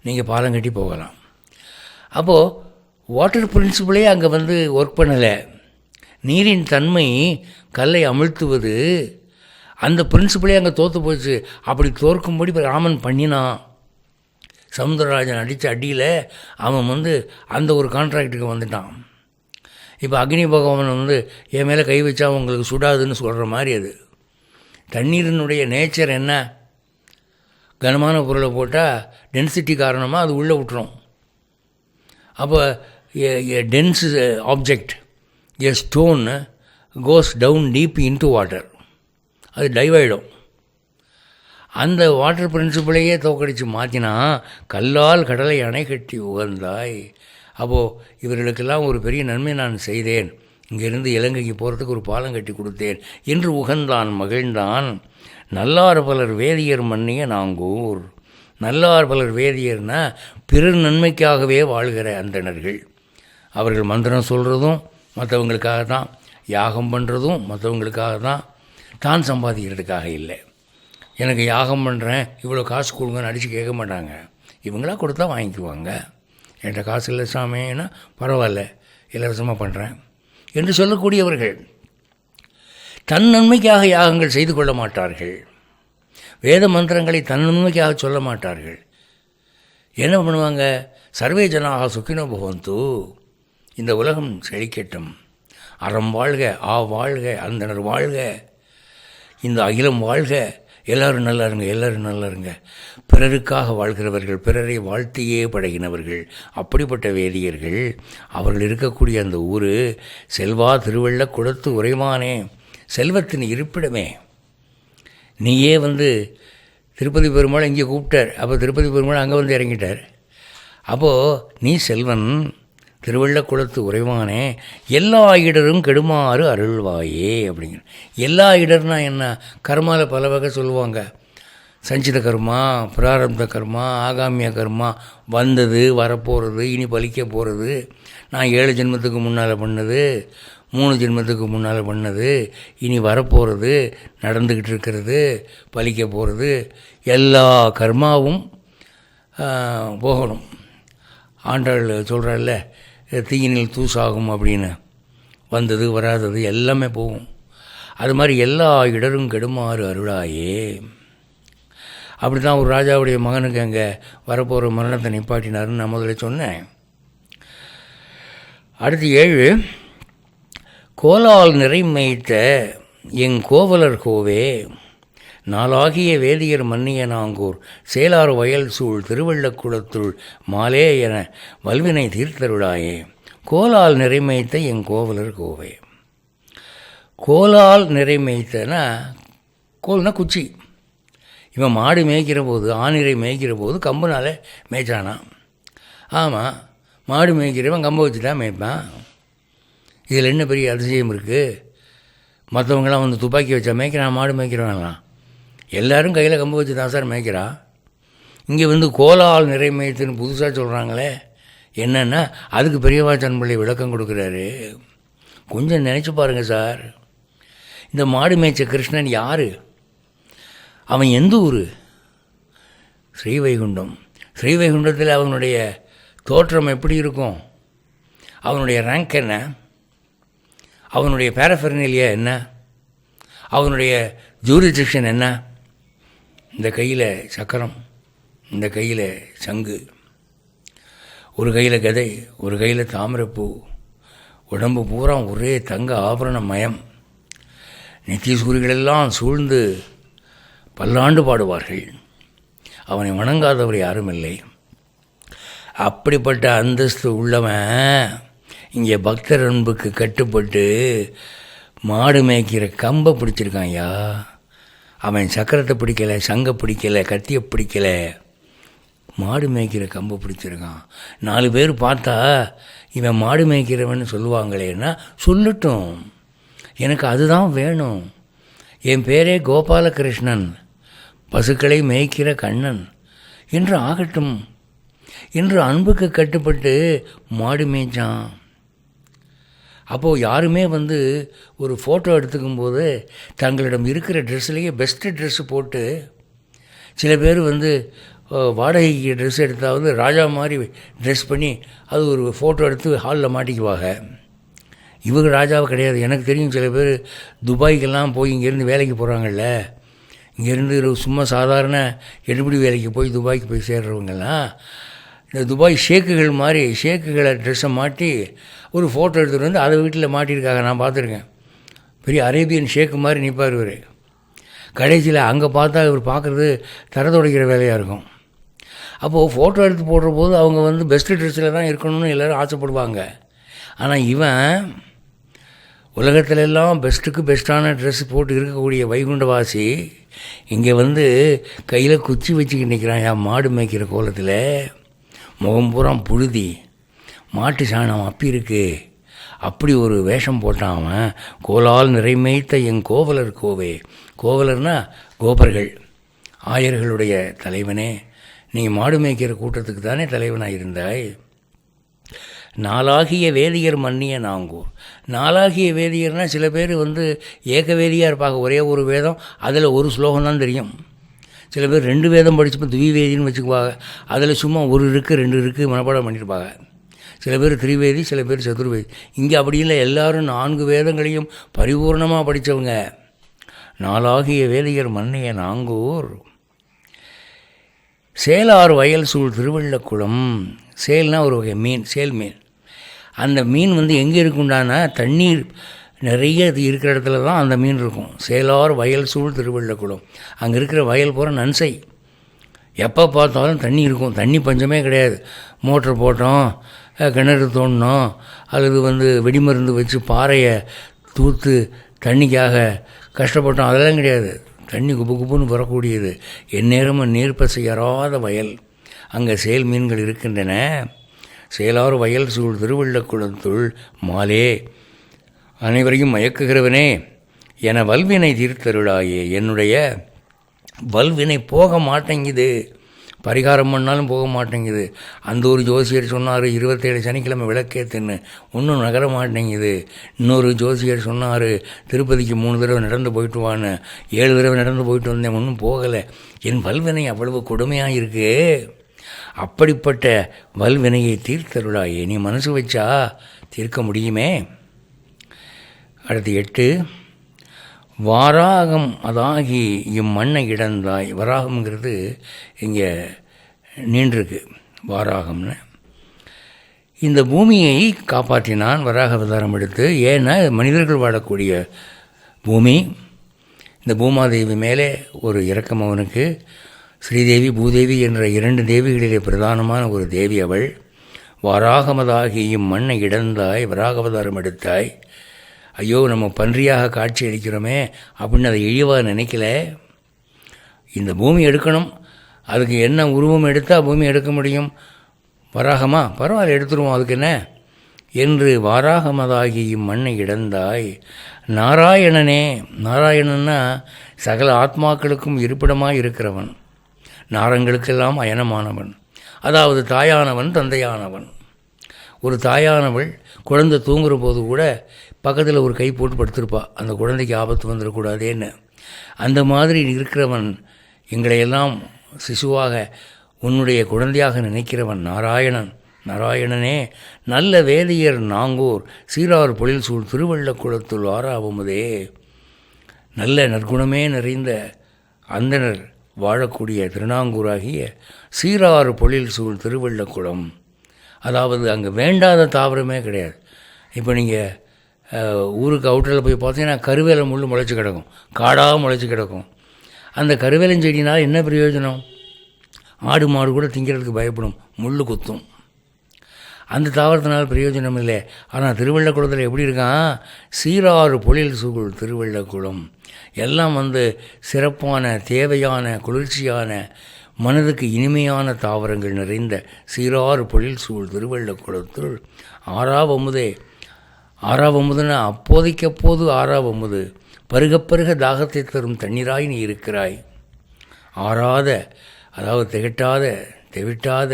நீங்கள் பாலம் கட்டி போகலாம். அப்போது வாட்டர் பிரின்சிபலே அங்கே ஒர்க் பண்ணலை. நீரின் தன்மை கல்லை அமிழ்த்துவது, அந்த பிரின்சிபலே அங்கே தோற்று போச்சு. அப்படி தோற்கும்படி ராமன் பண்ணினான். சமுத்திரராஜன் அடித்த அடியில் அவன் அந்த ஒரு கான்ட்ராக்டுக்கு வந்துட்டான். இப்போ அக்னி பகவான் என் மேலே கை வச்சா உங்களுக்கு சுடாதுன்னு சொல்கிற மாதிரி. அது தண்ணீரினுடைய நேச்சர் என்ன, கனமான பொருளை போட்டால் டென்சிட்டி காரணமாக அது உள்ளே விட்டுரும். அப்போ dense object, a stone goes down deep into water, அது டைவ் ஆகிடும். அந்த வாட்டர் பிரின்சிபலையே தோக்கடித்து மாற்றினா கல்லால் கடலை அணை கட்டி உகந்தாய். அப்போது இவர்களுக்கெல்லாம் ஒரு பெரிய நன்மை நான் செய்தேன், இங்கேருந்து இலங்கைக்கு போகிறதுக்கு ஒரு பாலம் கட்டி கொடுத்தேன் என்று உகந்தான், மகிழ்ந்தான். நல்லார் பலர் வேதியர் மன்னிய நாங்கூர். நல்லார் பலர் வேதியர்னா பிறர் நன்மைக்காகவே வாழ்கிற அந்தணர்கள். அவர்கள் மந்திரம் சொல்கிறதும் மற்றவங்களுக்காக தான், யாகம் பண்ணுறதும் மற்றவங்களுக்காக தான், தான் சம்பாதிக்கிறதுக்காக இல்லை. எனக்கு யாகம் பண்ணுறேன் இவ்வளோ காசு கொடுங்கன்னு அடித்து கேட்க மாட்டாங்க. இவங்களாக கொடுத்தா வாங்கிக்குவாங்க. என்கிட்ட காசு இல்லை சாமின்னா பரவாயில்ல, இலவசமாக பண்ணுறேன் என்று சொல்லக்கூடியவர்கள். தன் நன்மைக்காக யாகங்கள் செய்து கொள்ள மாட்டார்கள். வேத மந்திரங்களை தன் நன்மைக்காக சொல்ல மாட்டார்கள். என்ன பண்ணுவாங்க? சர்வே ஜனாக சுக்கினோ பவந்து, இந்த உலகம் செழிக்கட்டும், அறம் வாழ்க, வாழ்க, அந்தனர் வாழ்க, இந்த அகிலம் வாழ்க, எல்லோரும் நல்லா இருங்க, எல்லோரும் நல்லா இருங்க. பிறருக்காக வாழ்கிறவர்கள், பிறரை வாழ்த்தியே பழகினவர்கள், அப்படிப்பட்ட வேதியர்கள். அவர்கள் இருக்கக்கூடிய அந்த ஊர் செல்வா திருவள்ள குளத்து உறைவானே, செல்வத்தின் இருப்பிடமே. நீயே திருப்பதி பெருமாள் இங்கே கூப்பிட்டார், அப்போ திருப்பதி பெருமாள் அங்கே இறங்கிட்டார். அப்போது நீ செல்வன், திருவள்ளக்குளத்து உறைவானே, எல்லா இடரும் கெடுமாறு அருள்வாயே அப்படிங்கிற. எல்லா இடர்னா என்ன? கர்மாவில் பல வகை சொல்லுவாங்க. சஞ்சித கர்மா, பிராரப்த கர்மா, ஆகாமிய கர்மா, வந்தது, வரப்போகிறது, இனி பலிக்க போகிறது, நான் 7 ஜென்மத்துக்கு முன்னால் பண்ணது, 3 ஜென்மத்துக்கு முன்னால் பண்ணது, இனி வரப்போகிறது, நடந்துக்கிட்டு இருக்கிறது, பலிக்க போகிறது, எல்லா கர்மாவும் போகணும். ஆண்டாள் சொல்கிறாள்ல, தீயினில் தூசாகும் அப்படின்னு, வந்தது வராதது எல்லாமே போகும். அது மாதிரி எல்லா இடரும் கெடுமாறு அருளாயே. அப்படி தான் ஒரு ராஜாவுடைய மகனுக்கு அங்கே வரப்போகிற மரணத்தை நிப்பாட்டினாருன்னு நான் முதல்ல சொன்னேன். அடுத்து 7, கோலால் நிறைமைத்த எங் கோவலர் கோவே, நாளாகிய வேதியர் மன்னிய நாங்கூர், சேலார் வயல் சூழ் திருவள்ளக்குளத்துள் மாலே என வல்வினை தீர்த்தருளாயே. கோலால் நிறைமைத்த எங் கோவலர் கோவே. கோலால் நிறைமைத்தனா, கோல்னா குச்சி. இவன் மாடு மேய்க்கிற போது, ஆணிரை மேய்க்கிற போது கம்புனால் மேய்ச்சானா. ஆமாம், மாடு மேய்க்கிறவன் கம்பை வச்சு தான் மேய்ப்பான். இதில் என்ன பெரிய அதிசயம் இருக்குது? மற்றவங்களாம் துப்பாக்கி வச்சா மேய்க்கிறான், மாடு மேய்க்கிறவன்லாம் எல்லோரும் கையில் கம்பு வச்சு தான் சார் மேய்க்கிறான். இங்கே கோலால் நிறைமைத்துன்னு புதுசாக சொல்கிறாங்களே, என்னென்னா அதுக்கு பெரியவாச்சன் பிள்ளை விளக்கம் கொடுக்குறாரு. கொஞ்சம் நினச்சி பாருங்கள் சார், இந்த மாடு மேய்ச்ச கிருஷ்ணன் யார்? அவன் எந்த ஊர்? ஸ்ரீவைகுண்டம். ஸ்ரீவைகுண்டத்தில் அவனுடைய தோற்றம் எப்படி இருக்கும்? அவனுடைய ரேங்க் என்ன? அவனுடைய பேரஃபெர்னலியா என்ன? அவனுடைய ஜூரிடிக்ஷன் என்ன? இந்த கையில் சக்கரம், இந்த கையில் சங்கு, ஒரு கையில் கதை, ஒரு கையில் தாமரைப்பூ, உடம்பு பூரா ஒரே தங்க ஆபரண மயம். நித்திய சூரிகளெல்லாம் சூழ்ந்து பல்லாண்டு பாடுவார்கள். அவனை வணங்காதவர் யாரும் இல்லை. அப்படிப்பட்ட அந்தஸ்து உள்ளவன் இங்கே பக்தர் அன்புக்கு கட்டுப்பட்டு மாடு மேய்க்கிற கம்பை பிடிச்சிருக்கான். ஐயா, அவன் சக்கரத்தை பிடிக்கலை, சங்கை பிடிக்கலை, கத்தியை பிடிக்கலை, மாடு மேய்க்கிற கம்பை பிடிச்சிருக்கான். 4 பேர் பார்த்தா இவன் மாடு மேய்க்கிறவன்னு சொல்லுவாங்களேன்னா சொல்லட்டும், எனக்கு அதுதான் வேணும். என் பேரே கோபாலகிருஷ்ணன், பசுக்களை மேய்க்கிற கண்ணன் என்று ஆகட்டும் என்று அன்புக்கு கட்டுப்பட்டு மாடு மேய்ச்சான். அப்போது யாருமே ஒரு ஃபோட்டோ எடுத்துக்கும்போது தங்களிடம் இருக்கிற ட்ரெஸ்லேயே பெஸ்ட்டு ட்ரெஸ்ஸு போட்டு, சில பேர் வாடகைக்கு ட்ரெஸ் எடுத்தாவது ராஜா மாதிரி ட்ரெஸ் பண்ணி அது ஒரு ஃபோட்டோ எடுத்து ஹாலில் மாட்டிக்குவாங்க. இவங்க ராஜாவை கிடையாது. எனக்கு தெரியும் சில பேர் துபாய்க்கெல்லாம் போய் இங்கேருந்து வேலைக்கு போகிறாங்கல்ல, இங்கேருந்து சும்மா சாதாரண எடுபடி வேலைக்கு போய் துபாய்க்கு போய் சேர்றவங்கெல்லாம் இந்த துபாய் ஷேக்குகள் மாதிரி ஷேக்குகளை ட்ரெஸ்ஸை மாட்டி ஒரு ஃபோட்டோ எடுத்துகிட்டு அதை வீட்டில் மாட்டியிருக்காங்க. நான் பார்த்துருக்கேன். பெரிய அரேபியன் ஷேக்கு மாதிரி நிற்பார் இவர். கடைசியில் அங்கே பார்த்தா இவர் பார்க்குறது தர துடைக்கிற வேலையாக இருக்கும். அப்போது ஃபோட்டோ எடுத்து போடுற போது அவங்க பெஸ்ட்டு ட்ரெஸ்ஸில் தான் இருக்கணும்னு எல்லோரும் ஆசைப்படுவாங்க. ஆனால் இவன் உலகத்திலெல்லாம் பெஸ்ட்டுக்கு பெஸ்ட்டான ட்ரெஸ் போட்டு இருக்கக்கூடிய வைகுண்டவாசி இங்கே கையில் குச்சி வச்சுக்கிட்டு நிற்கிறான். என் மாடு மேய்க்கிற கோலத்தில் முகம் பூரா புழுதி, மாட்டு சாணம் அப்பி இருக்கு. அப்படி ஒரு வேஷம் போட்டான் அவன். கோலால் நிறைமைத்த என் கோவலர் கோவே. கோவலர்னா கோபர்கள், ஆயர்களுடைய தலைவனே, நீ மாடு மேய்க்கிற கூட்டத்துக்கு தானே தலைவனாக இருந்தாய். நாளாகிய வேதியர் மன்னிய நாங்கூர். நாளாகிய வேதியர்னால் சில பேர் ஏக வேதியாக இருப்பாங்க. ஒரே ஒரு வேதம், அதில் ஒரு ஸ்லோகம் தான் தெரியும். சில பேர் 2 வேதம் படிச்சுப்போ துவிவேதின்னு வச்சுக்குவாங்க. அதில் சும்மா 1 இருக்குது 2 இருக்குது மனப்பாடம் பண்ணியிருப்பாங்க. சில பேர் திரிவேதி, சில பேர் சதுர்வேதி. இங்கே அப்படி இல்லை, எல்லோரும் 4 வேதங்களையும் பரிபூர்ணமாக படித்தவங்க. நாளாகிய வேதியர் மன்னிய நாங்கூர். சேலார் வயல் சூழ் திருவள்ளக்குளம். சேல்னா ஒரு வகை மீன், சேல் மீன். அந்த மீன் எங்கே இருக்குண்டானா தண்ணீர் நிறைய இது இருக்கிற இடத்துல தான் அந்த மீன் இருக்கும். சேலார் வயல் சூழ் திருவள்ளக்குளம். அங்கே இருக்கிற வயல் பூரா நன்சை, எப்போ பார்த்தாலும் தண்ணி இருக்கும். தண்ணி பஞ்சமே கிடையாது. மோட்ரு போட்டோம், கிணறு தோண்டினோம், அல்லது வெடிமருந்து வச்சு பாறையை தூத்து தண்ணிக்காக கஷ்டப்பட்டோம், அதெல்லாம் கிடையாது. தண்ணி குப்பு குப்புன்னு வரக்கூடியது. எந்நேரமும் நீர்ப்பசை ஏறாத வயல். அங்கே சேல் மீன்கள் இருக்கின்றன. சேலார் வயல் சூழ் திருவள்ளக்குளத்துள் மாலே, அனைவரையும் மயக்குகிறவனே, என வல்வினை தீர்த்தருளாயே. என்னுடைய வல்வினை போக மாட்டேங்குது, பரிகாரம் பண்ணாலும் போக மாட்டேங்குது. அந்த ஒரு ஜோசியர் சொன்னார் 27 சனிக்கிழமை விளக்கேத்துன்னு, ஒன்றும் நகர மாட்டேங்குது. இன்னொரு ஜோசியர் சொன்னார் திருப்பதிக்கு 3 தடவை நடந்து போயிட்டு வான்னு. 7 தடவை நடந்து போயிட்டு வந்தேன், ஒன்றும் போகலை. என் வல்வினை அவ்வளவு கொடுமையாக இருக்கு. அப்படிப்பட்ட வல்வினையை தீர்த்தருளாயே, நீ மனசு வச்சா தீர்க்க முடியுமே. அடுத்து 8, வாராகம் அதாகி இம்மண்ணை இடந்தாய். வராகம்ங்கிறது இங்கே நீண்டிருக்கு, வாராகம்னு. இந்த பூமியை காப்பாற்றினான் வராக அவதாரம் எடுத்து. ஏன்னா மனிதர்கள் வாழக்கூடிய பூமி. இந்த பூமாதேவி மேலே ஒரு இரக்கம் அவனுக்கு. ஸ்ரீதேவி பூதேவி என்ற 2 தேவிகளிலே பிரதானமான ஒரு தேவி அவள். வாராகமதாகி இம்மண்ணை இடந்தாய், வராகவதாரம் எடுத்தாய். ஐயோ, நம்ம பன்றியாக காட்சி அளிக்கிறோமே அப்படின்னு அதை இழிவாக நினைக்கல. இந்த பூமி எடுக்கணும், அதுக்கு என்ன உருவம் எடுத்தால் பூமி எடுக்க முடியும்? வராகமா, பரவாயில்ல எடுத்துருவோம், அதுக்கு என்ன என்று வாராகமதாகி இம்மண்ணை இடந்தாய். நாராயணனே, நாராயணன்னா சகல ஆத்மாக்களுக்கும் இருப்பிடமாக இருக்கிறவன், நாரங்களுக்கெல்லாம் அயனமானவன், அதாவது தாயானவன் தந்தையானவன். ஒரு தாயானவள் குழந்தை தூங்குற போது கூட பக்கத்தில் ஒரு கை போட்டு படுத்திருப்பா, அந்த குழந்தைக்கு ஆபத்து வந்துடக்கூடாதேன்னு. அந்த மாதிரி இருக்கிறவன், எங்களையெல்லாம் சிசுவாக உன்னுடைய குழந்தையாக நினைக்கிறவன் நாராயணன். நாராயணனே, நல்ல வேதியர் நாங்கூர் சீரார் பொழில் சூழ் திருவள்ளக்குளத்துள் ஆறாவுமுதே. நல்ல நற்குணமே நிறைந்த அந்தனர் வாழக்கூடிய திருநாங்கூராகிய சீராறு பொழில் சூழ் திருவள்ளக்குளம். அதாவது அங்கே வேண்டாத தாவரமே கிடையாது. இப்போ நீங்கள் ஊருக்கு அவுட்டரில் போய் பார்த்தீங்கன்னா கருவேலை முள் முளைச்சி கிடக்கும், காடாக முளைச்சி கிடக்கும். அந்த கருவேலஞ்செடினால் என்ன பிரயோஜனம்? ஆடு மாடு கூட திங்கிறதுக்கு பயப்படும், முள் குத்தும். அந்த தாவரத்தினால் பிரயோஜனம் இல்லை. ஆனால் திருவள்ளக்குளத்தில் எப்படி இருக்கான்? சீராறு பொழில் சூழ் திருவள்ளக்குளம். எல்லாம் சிறப்பான தேவையான குளிர்ச்சியான மனதுக்கு இனிமையான தாவரங்கள் நிறைந்த சீராறு பொழில் சூழ் திருவள்ளக்குளத்துள் ஆறாவமுதே, ஆறாவமுதுன்னா அப்போதைக்கப்போது ஆறாவமுது, பருகப்பருக தாகத்தை தரும் தண்ணீராய் நீ இருக்கிறாய். ஆறாத, அதாவது திகட்டாத, தெவிட்டாத,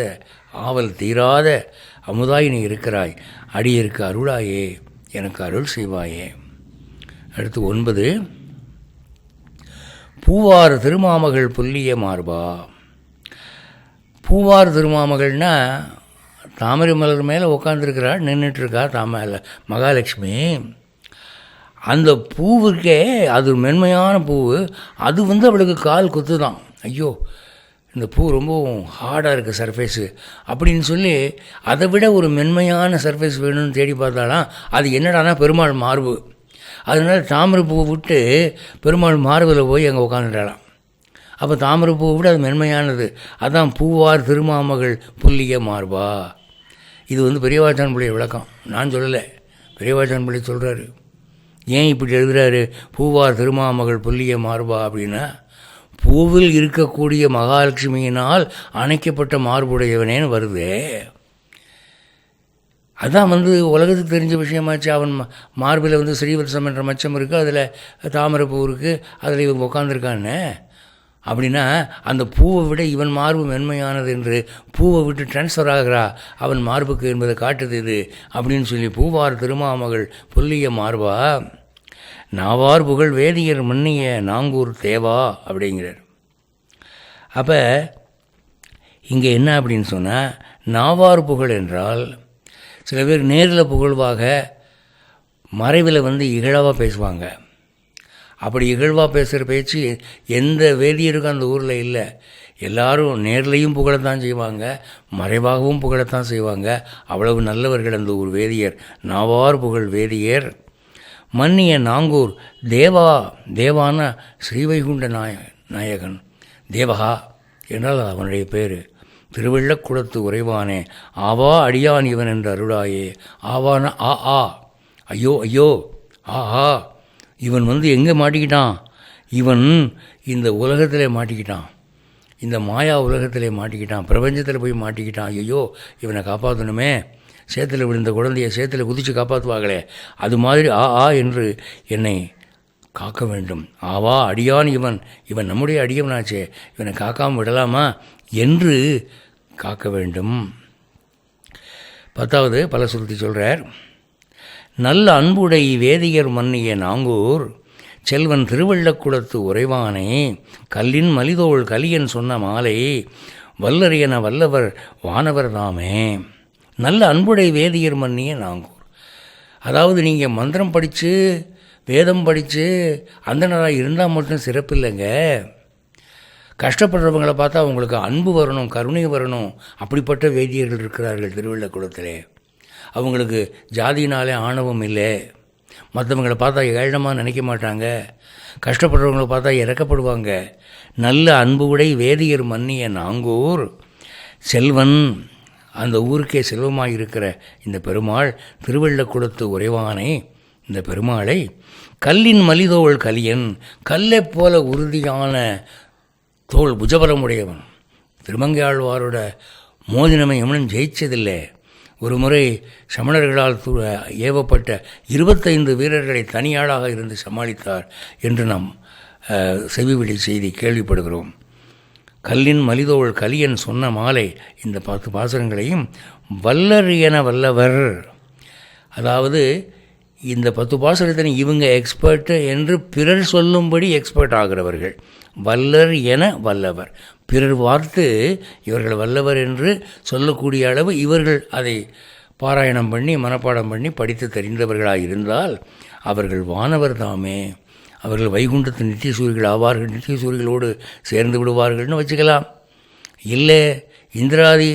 ஆவல் தீராத அமுதாய் நீ இருக்கிறாய். அடியிற்கு அருளாயே, எனக்கு அருள் செய்வாயே. அடுத்து 9, பூவார் திருமாமகள் புல்லிய மார்பா. பூவார் திருமாமகள்னா தாமரை மலர் மேலே உட்காந்துருக்கிறாள், நின்றுட்டுருக்கா மகாலட்சுமி. அந்த பூவுக்கே அது மென்மையான பூவு, அது அவளுக்கு கால் குத்து தான். ஐயோ இந்த பூ ரொம்பவும் ஹார்டாக இருக்குது சர்ஃபேஸு அப்படின்னு சொல்லி அதை விட ஒரு மென்மையான சர்ஃபேஸ் வேணும்னு தேடி பார்த்தாலாம். அது என்னடானா பெருமாள் மார்பு. அதனால் தாமரை பூவை விட்டு பெருமாள் மார்பில் போய் அங்கே உட்காந்துட்டாலாம். அப்போ தாமரை பூவை விட அது மென்மையானது. அதான் பூவார் திருமாமகள் புல்லிய மார்பா. இது பெரியவாச்சான் பிள்ளை விளக்கம், நான் சொல்லலை, பெரியவாச்சான் பிள்ளை சொல்கிறாரு. ஏன் இப்படி எழுதுகிறாரு? பூவார் திருமாமகள் புல்லிய மார்பா அப்படின்னா, பூவில் இருக்கக்கூடிய மகாலட்சுமியினால் அணைக்கப்பட்ட மார்புடையவனேன்னு வருது. அதான் உலகத்துக்கு தெரிஞ்ச விஷயமாச்சு. அவன் மார்பில் ஸ்ரீவத்சம் என்ற மச்சம் இருக்குது, அதில் தாமரை பூ இருக்குது, அதில் இவன் உட்காந்துருக்கான்னு. அப்படின்னா அந்த பூவை விட இவன் மார்பு மென்மையானது என்று பூவை விட்டு டிரான்ஸ்ஃபர் ஆகிறா அவன் மார்புக்கு என்பதை காட்டுது இது அப்படின்னு சொல்லி பூவார் திருமாமகள் புல்லிய மார்பா. நாவார் புகழ் வேதியர் மன்னிய நாங்கூர் தேவா அப்படிங்கிறார். அப்போ இங்கே என்ன அப்படின்னு சொன்னால், நாவார் புகழ் என்றால் சில பேர் நேரில் புகழ்வாக, மறைவில் இகழவாக பேசுவாங்க. அப்படி இகழ்வாக பேசுகிற பேச்சு எந்த வேதியருக்கும் அந்த ஊரில் இல்லை. எல்லாரும் நேர்லையும் புகழத்தான் செய்வாங்க, மறைவாகவும் புகழத்தான் செய்வாங்க. அவ்வளவு நல்லவர்கள் அந்த ஊர் வேதியர். நாவார் புகழ் வேதியர் மன்னிய நாங்கூர் தேவா. தேவான ஸ்ரீவைகுண்ட நாயகன். தேவகா என்றால் அவனுடைய பேர். திருவள்ளக்குளத்து உறைவானே ஆவா அடியான் இவன் என்று அருளாயே. ஆவான ஆ ஆ, ஐயோ ஐயோ, ஆஹா, இவன் எங்கே மாட்டிக்கிட்டான்? இவன் இந்த உலகத்தில் மாட்டிக்கிட்டான், இந்த மாயா உலகத்தில் மாட்டிக்கிட்டான், பிரபஞ்சத்தில் போய் மாட்டிக்கிட்டான். ஐயோ இவனை காப்பாற்றணுமே. சேத்துல விழுந்த குழந்தைய சேத்துல குதித்து காப்பாற்றுவாங்களே, அது மாதிரி ஆ ஆ என்று என்னை காக்க வேண்டும். ஆவா அடியான் இவன், இவன் நம்முடைய அடியவனாச்சே, இவனை காக்காமல் விடலாமா என்று காக்க வேண்டும். 10வது பலசுருதி சொல்கிறார். நல்ல அன்புடை வேதியர் மன்னிய நாங்கூர் செல்வன் திருவள்ளக்குளத்து உறைவானே கல்லின் மலிதோள் கலியன் சொன்ன மாலை வல்லறியன வல்லவர் வானவர் தாமே. நல்ல அன்புடை வேதியர் மன்னிய நாங்கூர். அதாவது நீங்கள் மந்திரம் படித்து வேதம் படித்து அந்தனராக இருந்தால் மட்டும் சிறப்பு இல்லைங்க. கஷ்டப்படுறவங்களை பார்த்தா அவங்களுக்கு அன்பு வரணும், கருணை வரணும். அப்படிப்பட்ட வேதியர்கள் இருக்கிறார்கள் திருவள்ளக்குளத்திலே. அவங்களுக்கு ஜாதியினாலே ஆணவம் இல்லை. மற்றவங்களை பார்த்தா ஏழமாக நினைக்க மாட்டாங்க. கஷ்டப்படுறவங்களை பார்த்தா இறக்கப்படுவாங்க. நல்ல அன்பு உடை வேதியர் மன்னிய நாங்கூர் செல்வன், அந்த ஊருக்கே செல்வமாக இருக்கிற இந்த பெருமாள் திருவள்ளக்குளத்து உறைவானை, இந்த பெருமாளை கல்லின் மலிதோள் கலியன், கல்லை போல உறுதியான தோள் புஜபலமுடையவன். திருமங்கையாழ்வாரோட மோதினமை எவனும் ஜெயிச்சதில்லை. ஒரு முறை சமணர்களால் ஏவப்பட்ட 25 வீரர்களை தனியாளாக இருந்து சமாளித்தார் என்று நாம் செவிவெளி செய்தி கேள்விப்படுகிறோம். கல்லின் மலிதோள் கலியன் சொன்ன மாலை, இந்த 10 பாசுரங்களையும் வல்லறியன வல்லவர், அதாவது இந்த 10 பாசுரத்தினை இவங்க எக்ஸ்பர்ட்டு என்று பிறர் சொல்லும்படி எக்ஸ்பர்ட் ஆகிறவர்கள். வல்லர் என வல்லவர், பிறர் வார்த்து இவர்கள் வல்லவர் என்று சொல்லக்கூடிய அளவு இவர்கள் அதை பாராயணம் பண்ணி மனப்பாடம் பண்ணி படித்து தெரிந்தவர்களாக இருந்தால் அவர்கள் வானவர் தாமே. அவர்கள் வைகுண்டத்து நித்திய சூரிகள் ஆவார்கள், நித்திய சூரிகளோடு சேர்ந்து விடுவார்கள்னு வச்சுக்கலாம். இல்லை இந்திராதி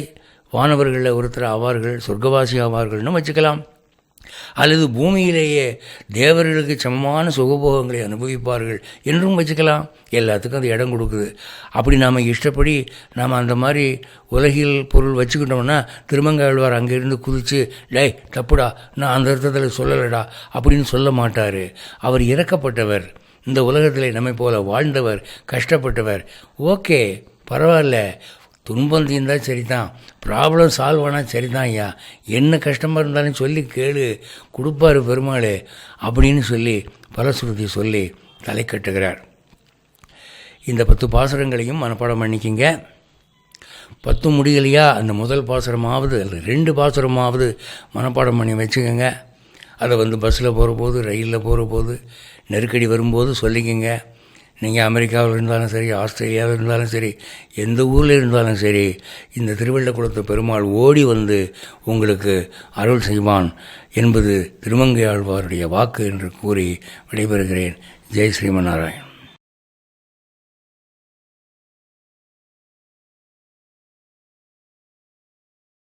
வானவர்களில் ஒருத்தர் ஆவார்கள், சொர்க்கவாசி ஆவார்கள்னு வச்சுக்கலாம். அல்லது பூமியிலேயே தேவர்களுக்கு சமமான சுகபோகங்களை அனுபவிப்பார்கள் என்றும் வச்சுக்கலாம். எல்லாத்துக்கும் அது இடம் கொடுக்குது. அப்படி நாம் இஷ்டப்படி நாம் அந்த மாதிரி உலகில் பொருள் வச்சுக்கிட்டோம்னா திருமங்கையாழ்வார் அங்கேருந்து குதித்து டேய் தப்புடா நான் அந்த அர்த்தத்தில் சொல்லலடா அப்படின்னு சொல்ல மாட்டார். அவர் இறக்கப்பட்டவர், இந்த உலகத்தில் நம்மை போல வாழ்ந்தவர், கஷ்டப்பட்டவர். ஓகே பரவாயில்ல, துன்பம் தீர்ந்தால் சரி தான், ப்ராப்ளம் சால்வ் ஆனால் சரி தான் ஐயா, என்ன கஷ்டமாக இருந்தாலும் சொல்லி கேளு, கொடுப்பாரு பெருமாள் அப்படின்னு சொல்லி பலஸ்ருதி சொல்லி தலை கட்டுகிறார். இந்த 10 பாசுரங்களையும் மனப்பாடம் பண்ணிக்கிங்க. 10 முடியலையா, அந்த முதல் பாசுரமாவது அல்லது 2 பாசுரமாவது மனப்பாடம் பண்ணி வச்சுக்கோங்க. அதை பஸ்ஸில் போகிற போது, ரயிலில் போகிற போது, நெருக்கடி வரும்போது சொல்லிக்கங்க. நீங்கள் அமெரிக்காவில் இருந்தாலும் சரி, ஆஸ்திரேலியாவில் இருந்தாலும் சரி, எந்த ஊரில் இருந்தாலும் சரி, இந்த திருவள்ளக்குளத்து பெருமாள் ஓடி உங்களுக்கு அருள் செய்வான் என்பது திருமங்கை ஆழ்வாருடைய வாக்கு என்று கூறி விடைபெறுகிறேன். ஜெய் ஸ்ரீமன் நாராயண்.